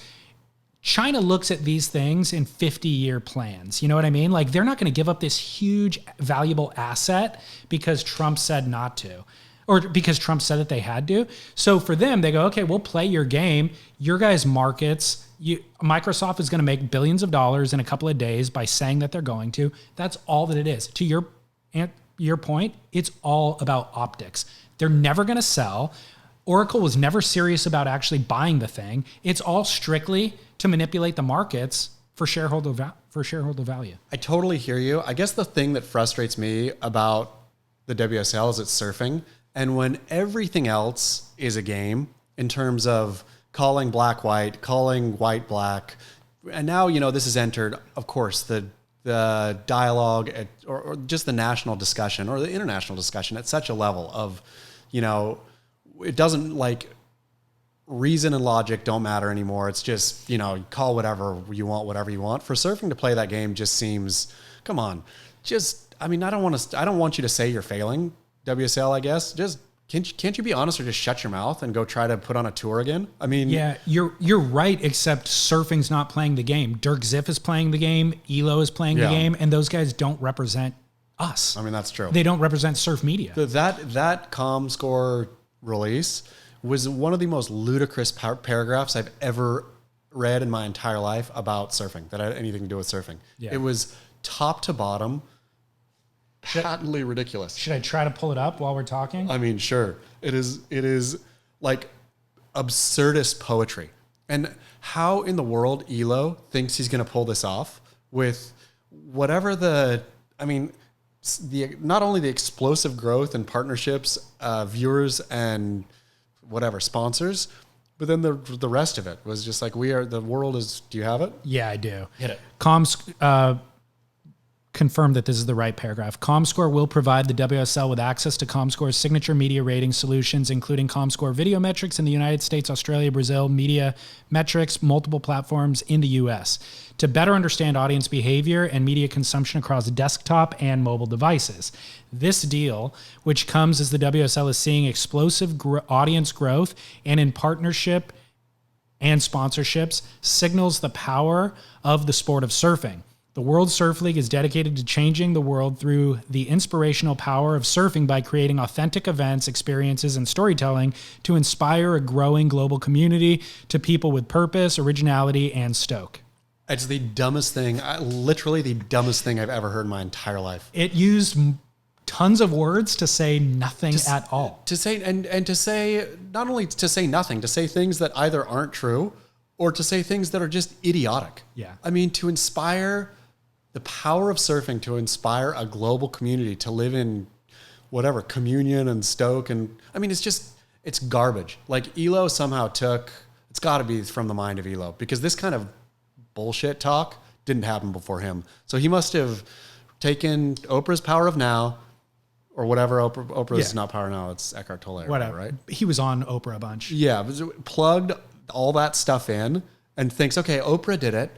China looks at these things in 50-year plans. You know what I mean? Like, they're not going to give up this huge, valuable asset because Trump said not to, or because Trump said that they had to. So for them, they go, okay, we'll play your game. Your guys' markets, Microsoft is going to make billions of dollars in a couple of days by saying that they're going to. That's all that it is. To your point, it's all about optics. They're never going to sell. Oracle was never serious about actually buying the thing. It's all strictly to manipulate the markets for shareholder value. I totally hear you. I guess the thing that frustrates me about the WSL is it's surfing. And when everything else is a game in terms of calling black white, calling white black, and now, this has entered, of course, the dialogue or just the national discussion or the international discussion at such a level of, it doesn't, like, reason and logic don't matter anymore. It's just, call whatever you want. For surfing to play that game just seems, come on, I don't want you to say you're failing, WSL, I guess. Just, can't you be honest or just shut your mouth and go try to put on a tour again? I mean, yeah, you're right, except surfing's not playing the game. Dirk Ziff is playing the game, Elo is playing the game, and those guys don't represent us. I mean, that's true. They don't represent surf media. That ComScore release was one of the most ludicrous paragraphs I've ever read in my entire life about surfing that had anything to do with surfing. Yeah. It was top to bottom, patently ridiculous. Should I try to pull it up while we're talking? I mean, sure. It is like absurdist poetry. And how in the world Elo thinks he's going to pull this off with whatever not only the explosive growth and partnerships, viewers and whatever sponsors, but then the rest of it was just like, the world is, do you have it? Yeah, I do. Hit it. Confirm that this is the right paragraph. ComScore will provide the WSL with access to ComScore's signature media rating solutions, including ComScore video metrics in the United States, Australia, Brazil, media metrics, multiple platforms in the US, to better understand audience behavior and media consumption across desktop and mobile devices. This deal, which comes as the WSL is seeing explosive audience growth and in partnership and sponsorships, signals the power of the sport of surfing. The World Surf League is dedicated to changing the world through the inspirational power of surfing by creating authentic events, experiences, and storytelling to inspire a growing global community to people with purpose, originality, and stoke. It's the dumbest thing, literally the dumbest thing I've ever heard in my entire life. It used tons of words to say nothing at all. To say, and to say, not only to say nothing, to say things that either aren't true or to say things that are just idiotic. Yeah. I mean, to inspire the power of surfing, to inspire a global community to live in whatever communion and stoke. And I mean, it's garbage. Like Elo somehow it's gotta be from the mind of Elo, because this kind of bullshit talk didn't happen before him. So he must have taken Oprah's Power of Now or whatever. Oprah's not Power Now. It's Eckhart Tolle. Whatever, right? He was on Oprah a bunch. Yeah. Plugged all that stuff in and thinks, okay, Oprah did it,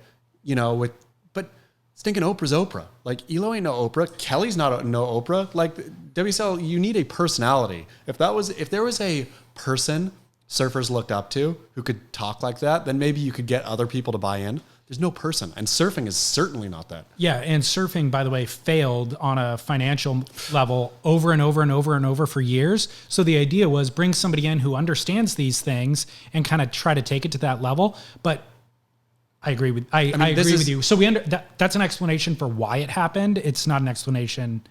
but stinking Oprah's Oprah. Like, Elo ain't no Oprah. Kelly's not no Oprah. Like, WSL, you need a personality. If there was a person surfers looked up to who could talk like that, then maybe you could get other people to buy in. There's no person. And surfing is certainly not that. Yeah, and surfing, by the way, failed on a financial level over and over and over and over for years. So the idea was bring somebody in who understands these things and kind of try to take it to that level. But I agree with you. So that's an explanation for why it happened. It's not an explanation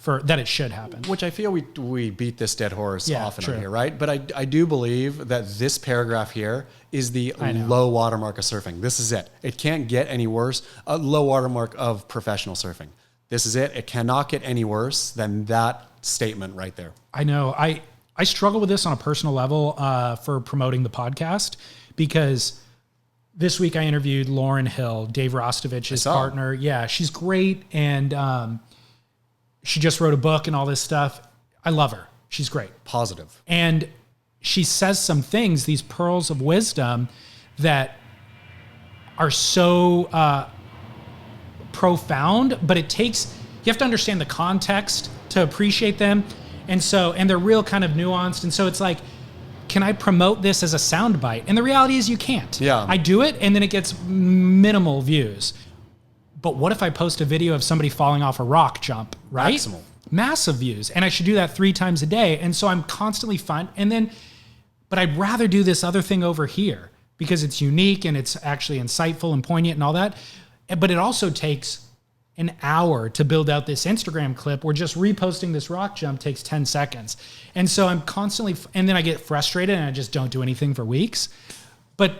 for that it should happen. Which I feel we beat this dead horse often on here, right? But I do believe that this paragraph here is the low watermark of surfing. This is it. It can't get any worse. A low watermark of professional surfing. This is it. It cannot get any worse than that statement right there. I know. I struggle with this on a personal level for promoting the podcast, because this week I interviewed Lauren Hill, Dave Rostovich's partner. Yeah, she's great. And she just wrote a book and all this stuff. I love her. She's great. Positive. And she says some things, these pearls of wisdom that are so profound, but you have to understand the context to appreciate them. And they're real kind of nuanced. And so it's like, can I promote this as a soundbite? And the reality is you can't. Yeah. I do it and then it gets minimal views. But what if I post a video of somebody falling off a rock jump, right? Maximal. Massive views. And I should do that 3 times a day. And so I'm constantly fun. And then, but I'd rather do this other thing over here because it's unique and it's actually insightful and poignant and all that. But it also takes an hour to build out this Instagram clip where just reposting this rock jump takes 10 seconds. And so I'm constantly, and then I get frustrated and I just don't do anything for weeks. But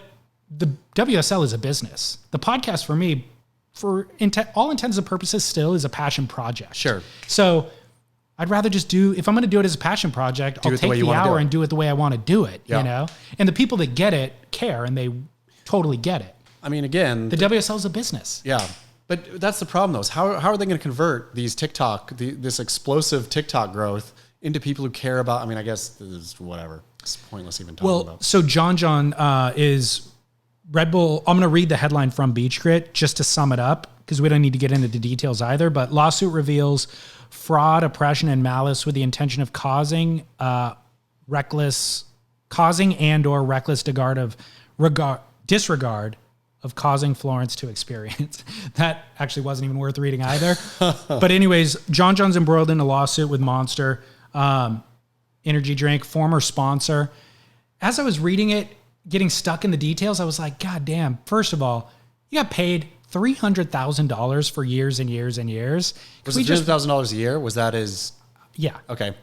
the WSL is a business. The podcast for me, for all intents and purposes, still is a passion project. Sure. So I'd rather just do, if I'm going to do it as a passion project, I'll take the hour and do it the way I want to do it, you know? And the people that get it care and they totally get it. I mean, again, the WSL is a business. Yeah. But that's the problem, though. Is how are they going to convert these this explosive TikTok growth into people who care about? I mean, I guess this is whatever. It's pointless even talking about. So John is Red Bull. I'm going to read the headline from Beach Grit just to sum it up because we don't need to get into the details either. But lawsuit reveals fraud, oppression, and malice with the intention of causing and/or reckless disregard of causing Florence to experience. That actually wasn't even worth reading either. But anyways, John's embroiled in a lawsuit with Monster energy drink, former sponsor. As I was reading it, getting stuck in the details, I was like, God damn, first of all, you got paid $300,000 for years and years and years. Was it $300,000 a year? Was that his? Yeah. Okay.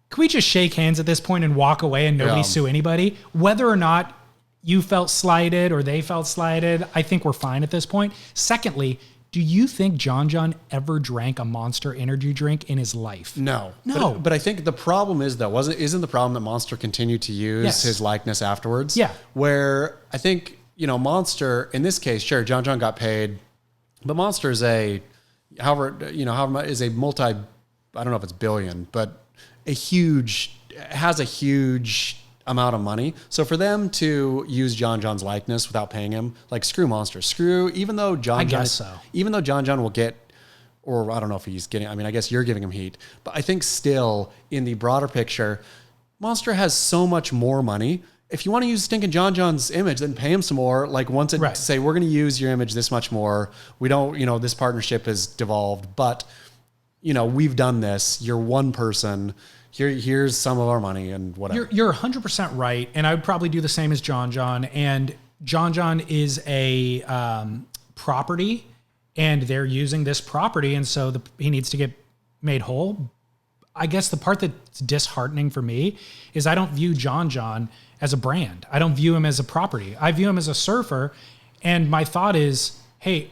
Can we just shake hands at this point and walk away and nobody sue anybody? Whether or not you felt slighted or they felt slighted, I think we're fine at this point. Secondly, do you think John ever drank a Monster energy drink in his life? No. No. But I think the problem is, though, isn't the problem that Monster continued to use his likeness afterwards? Yeah. Where I think, Monster, in this case, sure, John got paid, but Monster is a multi, I don't know if it's billion, but has a huge amount of money. So for them to use John's likeness without paying him, like screw Monster, even though John will get, or I don't know if he's getting, I mean, I guess you're giving him heat, but I think still in the broader picture, Monster has so much more money. If you want to use stinking John's image, then pay him some more. Like once it say, we're going to use your image this much more. We don't, this partnership has devolved, but we've done this. You're one person. Here's some of our money and whatever. You're 100% right. And I would probably do the same as John. And John is a property and they're using this property. And so he needs to get made whole. I guess the part that's disheartening for me is I don't view John as a brand. I don't view him as a property. I view him as a surfer. And my thought is, hey,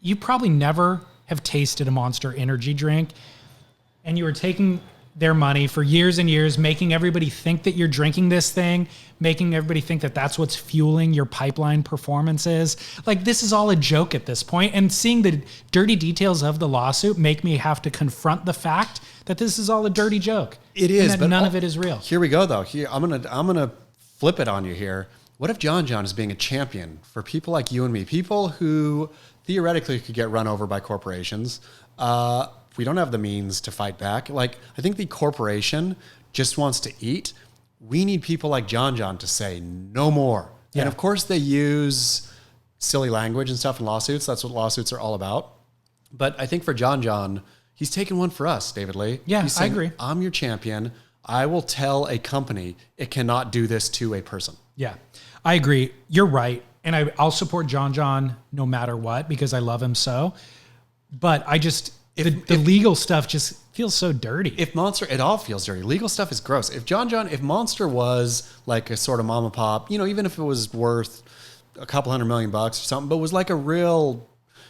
you probably never have tasted a Monster energy drink and you were taking their money for years and years, making everybody think that you're drinking this thing, making everybody think that that's what's fueling your pipeline performances. Like this is all a joke at this point. And seeing the dirty details of the lawsuit make me have to confront the fact that this is all a dirty joke. It is, and that but none of it is real. Here we go though. I'm gonna flip it on you here. What if John is being a champion for people like you and me, people who theoretically could get run over by corporations? We don't have the means to fight back. Like, I think the corporation just wants to eat. We need people like John to say no more. Yeah. And of course they use silly language and stuff in lawsuits. That's what lawsuits are all about. But I think for John, he's taking one for us, David Lee. Yeah, he's saying, I agree. I'm your champion. I will tell a company it cannot do this to a person. Yeah, I agree. You're right. And I'll support John no matter what because I love him so. But I just... The legal stuff just feels so dirty. It all feels dirty. Legal stuff is gross. If Monster was like a sort of mom and pop, even if it was worth a couple $100 million or something, but was like a real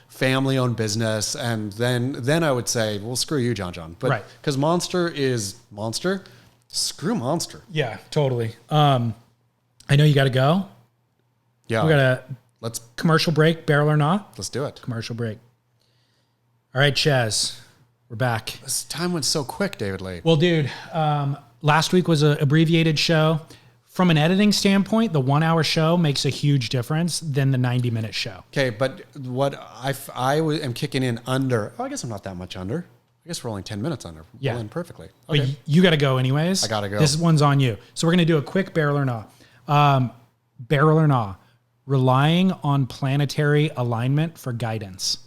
family owned business, and then I would say, well, screw you, John. But because Monster is Monster, screw Monster. Yeah, totally. I know you got to go. Yeah. We got a commercial break, barrel or not. Let's do it. Commercial break. All right, Chaz, we're back. This time went so quick, David Lee. Well, dude, last week was an abbreviated show. From an editing standpoint, the 1 hour show makes a huge difference than the 90-minute show. Okay, but what I am kicking in under, I guess I'm not that much under. I guess we're only 10 minutes under. Yeah. We'll end perfectly. But Okay. you got to go anyways. I gotta go. This one's on you. So we're going to do a quick barrel or nah. Barrel or nah. Relying on planetary alignment for guidance.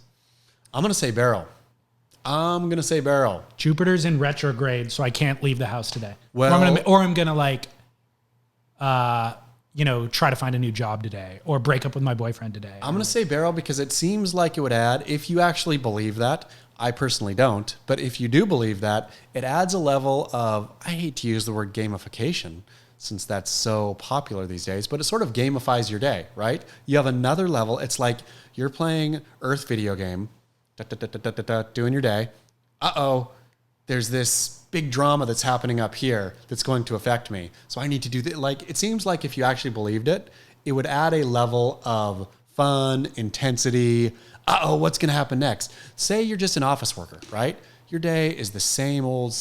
I'm going to say barrel. Jupiter's in retrograde, so I can't leave the house today. Well, or I'm gonna like, try to find a new job today, or break up with my boyfriend today. I'm going to say barrel because it seems like it would add, if you actually believe that, I personally don't, but if you do believe that, it adds a level of, I hate to use the word gamification since that's so popular these days, but it sort of gamifies your day, right? You have another level. It's like you're playing Earth video game, doing your day. There's this big drama that's happening up here that's going to affect me. So I need to do that. Like, it seems like if you actually believed it, it would add a level of fun, intensity. What's going to happen next? Say you're just an office worker, right? Your day is the same old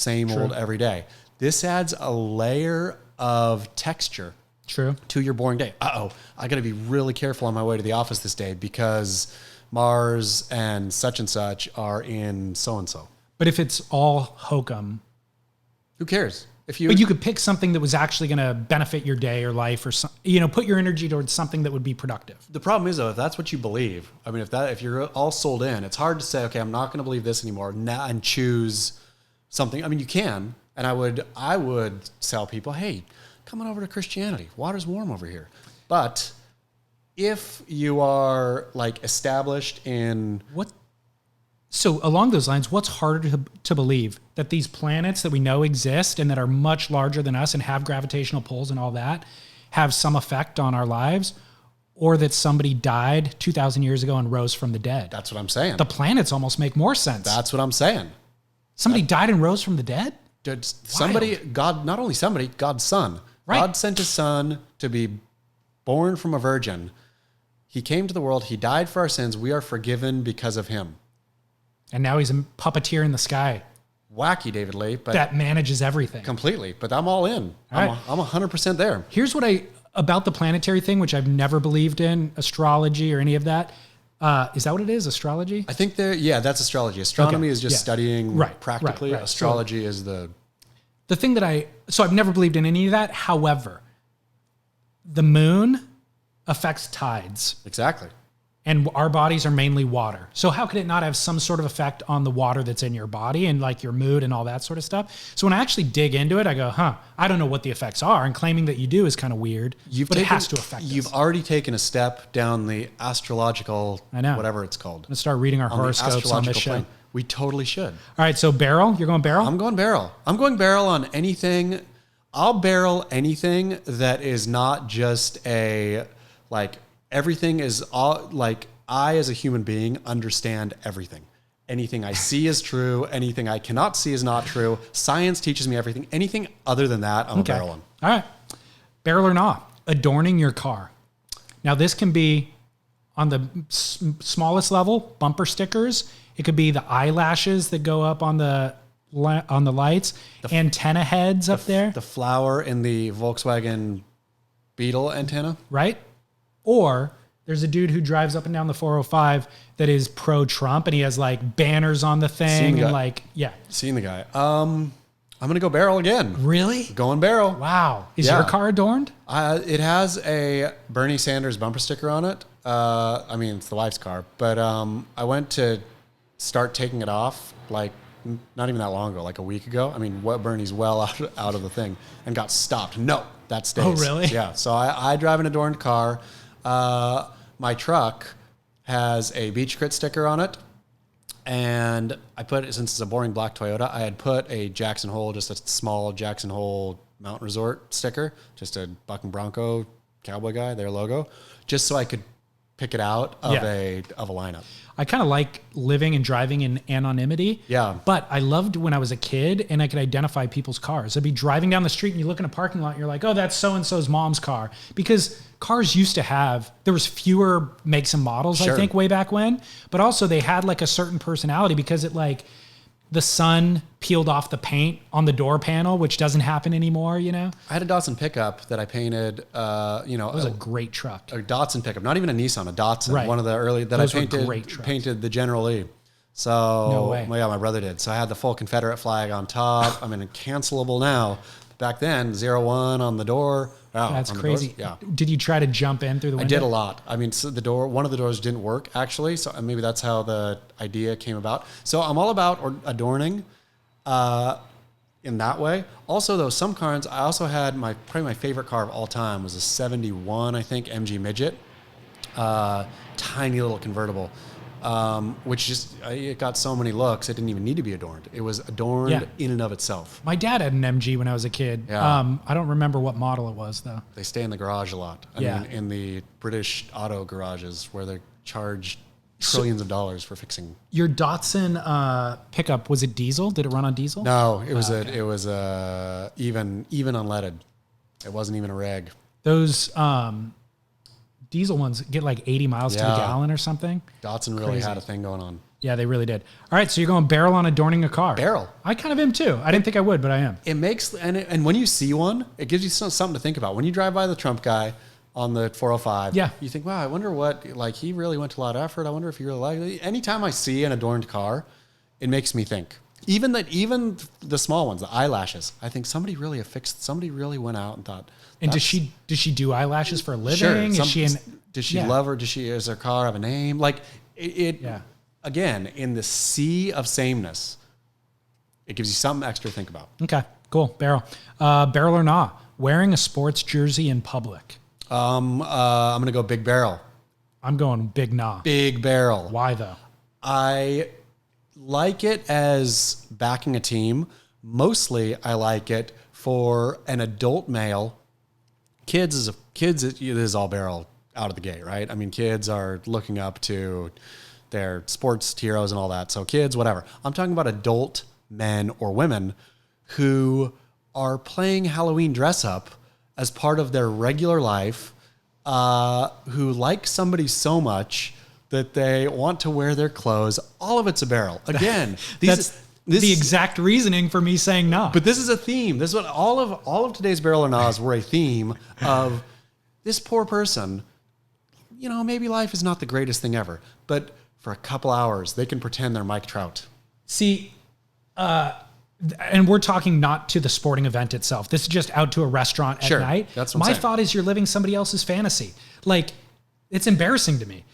every day. This adds a layer of texture to your boring day. I got to be really careful on my way to the office this day because Mars and such are in so-and-so. But if it's all hokum, who cares? But you could pick something that was actually going to benefit your day or life, or put your energy towards something that would be productive. The problem is, though, if that's what you believe, I mean, if you're all sold in, it's hard to say, okay, I'm not going to believe this anymore and choose something. I mean, you can, and I would tell people, hey, come on over to Christianity. Water's warm over here. But if you are like established in So along those lines, what's harder to believe? That these planets that we know exist and that are much larger than us and have gravitational pulls and all that have some effect on our lives, or that somebody died 2,000 years ago and rose from the dead? That's what I'm saying. The planets almost make more sense. That's what I'm saying. Somebody died and rose from the dead? God's son. Right. God sent his son to be born from a virgin. He came to the world. He died for our sins. We are forgiven because of him. And now he's a puppeteer in the sky. Wacky, David Lee. But that manages everything. Completely. But I'm all in. I'm 100% there. Here's what about the planetary thing, which I've never believed in, astrology or any of that. Is that what it is, astrology? I think that's astrology. Astronomy is just studying practically. Right. Astrology is the thing that I've never believed in any of that. However, the moon affects tides. Exactly. And our bodies are mainly water. So how could it not have some sort of effect on the water that's in your body and like your mood and all that sort of stuff? So when I actually dig into it, I go, I don't know what the effects are. And claiming that you do is kind of weird, but it has to affect us. You've already taken a step down the astrological, whatever it's called. Let's start reading our horoscopes on this show. Plane. We totally should. All right, so barrel, you're going barrel? I'm going barrel. I'm going barrel on anything. I'll barrel anything that is not just everything is all I as a human being understand everything. Anything I see is true. Anything I cannot see is not true. Science teaches me everything. Anything other than that, I'm a barrel on. All right. Barrel or not, adorning your car. Now this can be on the smallest level, bumper stickers. It could be the eyelashes that go up on the lights, antenna heads up there. The flower in the Volkswagen Beetle antenna. Right? Or there's a dude who drives up and down the 405 that is pro-Trump, and he has like banners on the thing and Seen the guy. I'm going to go barrel again. Really? Going barrel. Wow. Is your car adorned? It has a Bernie Sanders bumper sticker on it. It's the wife's car, but I went to start taking it off not even that long ago, like a week ago. Bernie's well out of the thing and got stopped. No, that stays. Oh, really? Yeah. So I drive an adorned car. My truck has a Beach Crit sticker on it, and since it's a boring black Toyota, I had put a Jackson Hole, just a small Jackson Hole Mountain Resort sticker, just a Buck and Bronco cowboy guy, their logo, just so I could pick it out of a lineup. I kind of like living and driving in anonymity. Yeah. But I loved when I was a kid and I could identify people's cars. I'd be driving down the street and you look in a parking lot and you're like, oh, that's so-and-so's mom's car. Because cars used to there was fewer makes and models, I think, way back when. But also they had like a certain personality because the sun peeled off the paint on the door panel, which doesn't happen anymore, I had a Datsun pickup that I painted, it was a great truck. A Datsun pickup, not even a Nissan, a Datsun, right. One of the early that Those I painted the General Lee. So, No way. well, yeah, my brother did. So I had the full Confederate flag on top. I mean, cancelable now. Back then, 01 on the door. Oh, That's on the crazy. doors? Yeah. Did you try to jump in through the window? I did a lot. I mean, so one of the doors didn't work actually. So maybe that's how the idea came about. So I'm all about adorning in that way. Also though, some cars, I also had probably my favorite car of all time was a 71, I think, MG Midget. Tiny little convertible. Which just, it got so many looks, it didn't even need to be adorned. It was adorned in and of itself. My dad had an MG when I was a kid. Yeah. I don't remember what model it was, though. They stay in the garage a lot. I mean, in the British auto garages where they charge trillions of dollars for fixing. Your Datsun pickup, was it diesel? Did it run on diesel? No, it was even unleaded. It wasn't even a reg. Those diesel ones get like 80 miles to the gallon or something. Datsun really had a thing going on. Yeah, they really did. All right, so you're going barrel on adorning a car. Barrel. I kind of am too. I didn't think I would, but I am. It makes, and when you see one, it gives you something to think about. When you drive by the Trump guy on the 405, you think, wow, I wonder what, like, he really went to a lot of effort. I wonder if he really liked it. Anytime I see an adorned car, it makes me think. Even the small ones, the eyelashes, I think somebody really went out and thought. And does she do eyelashes for a living? Sure. Does she love her? Does her car have a name? Like again, in the sea of sameness, it gives you something extra to think about. Okay, cool. Barrel. Barrel or nah? Wearing a sports jersey in public. I'm going to go big barrel. I'm going big nah. Big barrel. Why though? I like it as backing a team. Mostly I like it for an adult male. Kids it is all barrel out of the gate, right? I mean, kids are looking up to their sports heroes and all that. So kids, whatever. I'm talking about adult men or women who are playing Halloween dress up as part of their regular life, who like somebody so much that they want to wear their clothes. All of it's a barrel. Again, that's the exact reasoning for me saying no. But this is a theme. This is what all of today's barrel or nahs were a theme of. This poor person, maybe life is not the greatest thing ever, but for a couple hours, they can pretend they're Mike Trout. See, and we're talking not to the sporting event itself. This is just out to a restaurant at night. That's what My thought is you're living somebody else's fantasy. Like, it's embarrassing to me.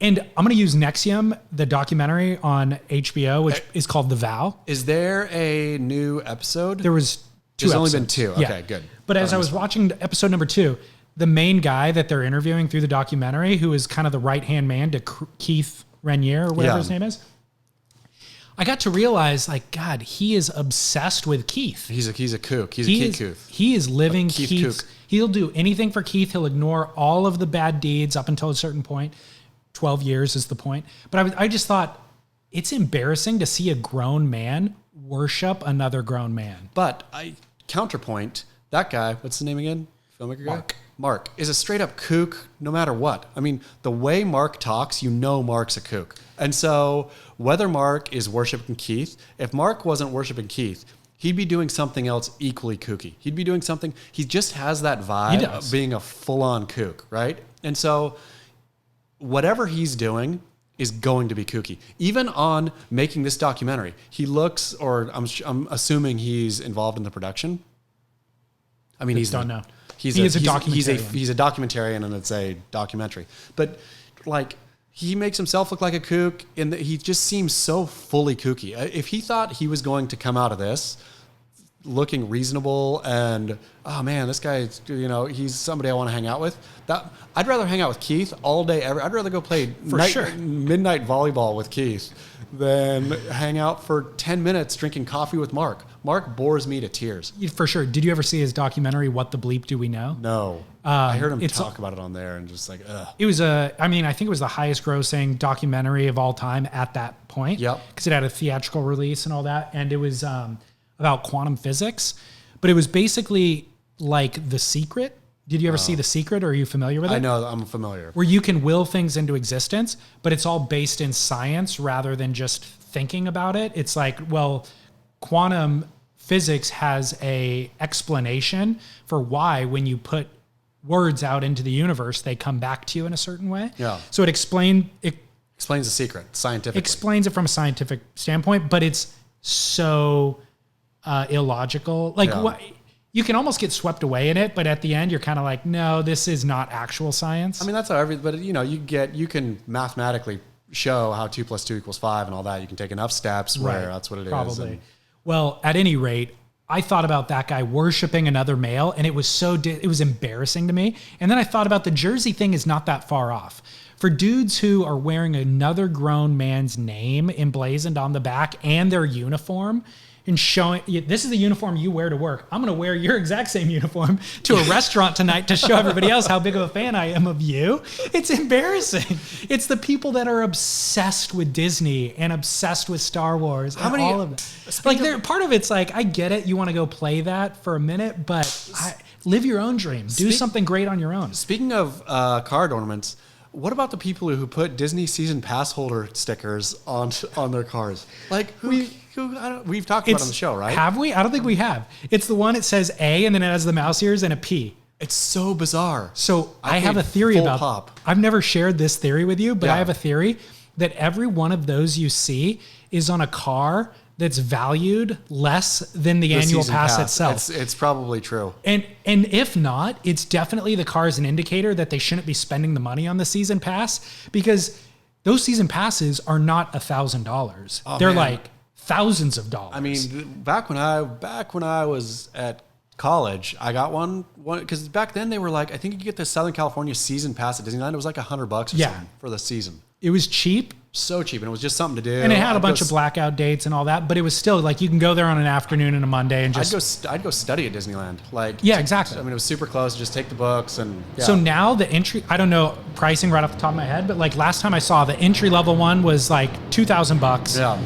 And I'm going to use Nexium, the documentary on HBO, which is called The Vow. Is there a new episode? There was two There's episodes. only been two. Okay, good. But as I was watching episode number 2, the main guy that they're interviewing through the documentary, who is kind of the right-hand man to Keith Raniere or whatever his name is, I got to realize, like, God, he is obsessed with Keith. He's a kook. He's a Keith kook. He is living Keith's. He'll do anything for Keith. He'll ignore all of the bad deeds up until a certain point. 12 years is the point. But I just thought, it's embarrassing to see a grown man worship another grown man. But counterpoint, that guy, what's his name again? Filmmaker guy? Mark is a straight up kook no matter what. I mean, the way Mark talks, Mark's a kook. And so whether Mark is worshiping Keith, if Mark wasn't worshiping Keith, he'd be doing something else equally kooky. He'd be doing something, he just has that vibe of being a full-on kook, right? And so whatever he's doing is going to be kooky. Even on making this documentary, he looks, or I'm assuming he's involved in the production. I mean, don't know. He's a documentarian, and it's a documentary. But like, he makes himself look like a kook, and he just seems so fully kooky. If he thought he was going to come out of this looking reasonable and, oh man, this guy, he's somebody I want to hang out with. I'd rather hang out with Keith all day ever. I'd rather go play midnight volleyball with Keith than hang out for 10 minutes drinking coffee with Mark. Mark bores me to tears. For sure. Did you ever see his documentary, What the Bleep Do We Know? No. I heard him talk about it on there and just like, ugh. It was I think it was the highest grossing documentary of all time at that point. Yep. Because it had a theatrical release and all that. And it was about quantum physics. But it was basically like The Secret. Did you ever see The Secret, or are you familiar with it? I know, I'm familiar. Where you can will things into existence, but it's all based in science rather than just thinking about it. It's like, well, quantum physics has a explanation for why when you put words out into the universe, they come back to you in a certain way. Yeah. So it explained Explains the secret scientifically. Explains it from a scientific standpoint, but it's so illogical. Like what you can almost get swept away in it, but at the end you're kind of like, no, this is not actual science. I mean, that's how but you can mathematically show how 2 + 2 = 5 and all that. You can take enough steps where that's what it is. Probably. Well, at any rate, I thought about that guy worshiping another male, and it was it was embarrassing to me. And then I thought about the jersey thing is not that far off. For dudes who are wearing another grown man's name emblazoned on the back and their uniform and showing, this is the uniform you wear to work. I'm going to wear your exact same uniform to a restaurant tonight to show everybody else how big of a fan I am of you. It's embarrassing. It's the people that are obsessed with Disney and obsessed with Star Wars and all of that. Like, part of it's like, I get it. You want to go play that for a minute, but live your own dream. Do something great on your own. Speaking of card ornaments, what about the people who put Disney season pass holder stickers on their cars? Like, we've talked about it on the show, right? Have we? I don't think we have. It's the one that says A and then it has the mouse ears and a P. It's so bizarre. So I have a theory about pop. I've never shared this theory with you, but I have a theory that every one of those you see is on a car that's valued less than the annual pass itself. It's probably true. And if not, it's definitely the car is an indicator that they shouldn't be spending the money on the season pass, because those season passes are not $1,000. They're like thousands of dollars. I mean, back when I was at college, I got one because back then they were like, I think you could get the Southern California season pass at Disneyland. It was like $100 or something for the season. It was cheap. So cheap, and it was just something to do. And it had a bunch of blackout dates and all that, but it was still like you can go there on an afternoon and a Monday and just... I'd go study at Disneyland. Exactly. I mean, it was super close. Just take the books and... Yeah. So now the entry, I don't know pricing right off the top of my head, but like last time I saw the entry level one was like $2,000. Yeah.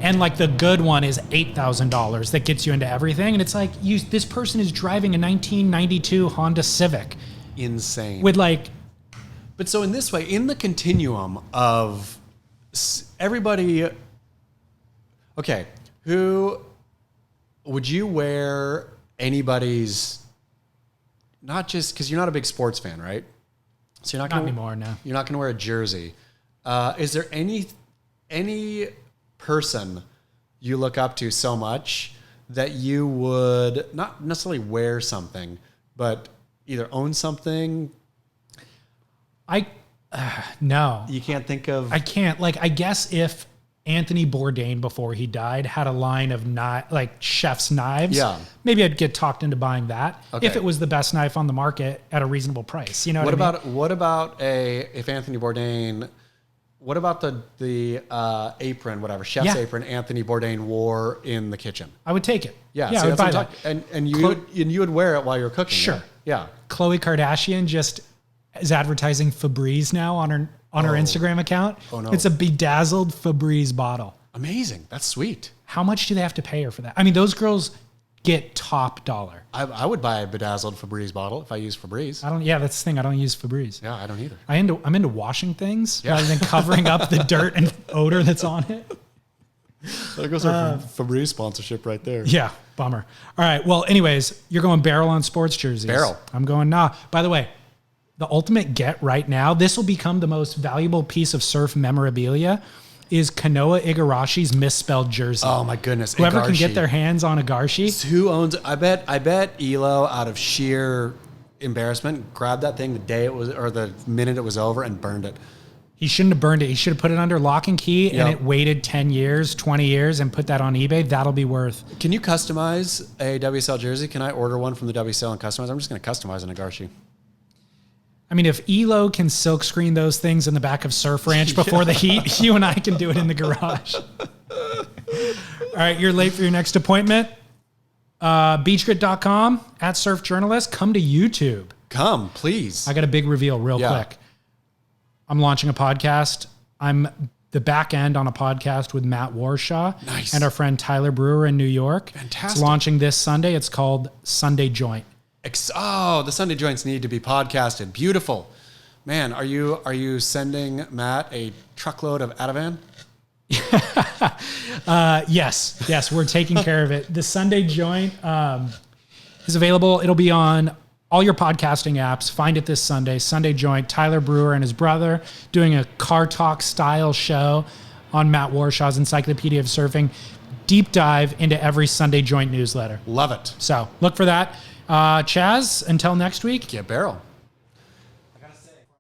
And like the good one is $8,000 that gets you into everything. And it's like, this person is driving a 1992 Honda Civic. Insane. With like... But so in this way, in the continuum of everybody... Okay, who... Would you wear anybody's... Not just... Because you're not a big sports fan, right? So you're not anymore, no. You're not going to wear a jersey. Is there any person you look up to so much that you would not necessarily wear something, but either own something? No. You can't think of... I can't. Like, I guess if Anthony Bourdain, before he died, had a line of chef's knives, maybe I'd get talked into buying that if it was the best knife on the market at a reasonable price. You know what I mean? What about if Anthony Bourdain... What about the apron, whatever, chef's apron Anthony Bourdain wore in the kitchen? I would take it. Yeah, I would buy that. And you would wear it while you're cooking. Sure. Right? Yeah. Khloe Kardashian just is advertising Febreze now on her Instagram account. Oh no. It's a bedazzled Febreze bottle. Amazing. That's sweet. How much do they have to pay her for that? I mean, those girls get top dollar. I would buy a bedazzled Febreze bottle if I use Febreze. That's the thing. I don't use Febreze. Yeah, I don't either. I'm into washing things rather than covering up the dirt and odor that's on it. There goes our Febreze sponsorship right there. Yeah, bummer. All right. Well, anyways, you're going barrel on sports jerseys. Barrel. I'm going nah. By the way, the ultimate get right now, this will become the most valuable piece of surf memorabilia, is Kanoa Igarashi's misspelled jersey. Oh my goodness. Whoever can get their hands on Igarshi. Who owns it? I bet Elo, out of sheer embarrassment, grabbed that thing the day it was, or the minute it was over, and burned it. He shouldn't have burned it. He should have put it under lock and key and it waited 10 years, 20 years and put that on eBay. That'll be worth. Can you customize a WSL jersey? Can I order one from the WSL and customize? I'm just going to customize an Igarshi. I mean, if Elo can silkscreen those things in the back of Surf Ranch before the heat, you and I can do it in the garage. All right, you're late for your next appointment. Beachgrit.com, @surfjournalist. Come to YouTube. Come, please. I got a big reveal real quick. I'm launching a podcast. I'm the back end on a podcast with Matt Warshaw and our friend Tyler Brewer in New York. Fantastic. It's launching this Sunday. It's called Sunday Joint. The Sunday joints need to be podcasted. Beautiful. Man, are you sending Matt a truckload of Ativan? Yes, we're taking care of it. The Sunday Joint is available. It'll be on all your podcasting apps. Find it this Sunday. Sunday Joint. Tyler Brewer and his brother doing a car talk style show on Matt Warshaw's Encyclopedia of Surfing. Deep dive into every Sunday Joint newsletter. Love it. So look for that. Chaz, until next week. Get barrel.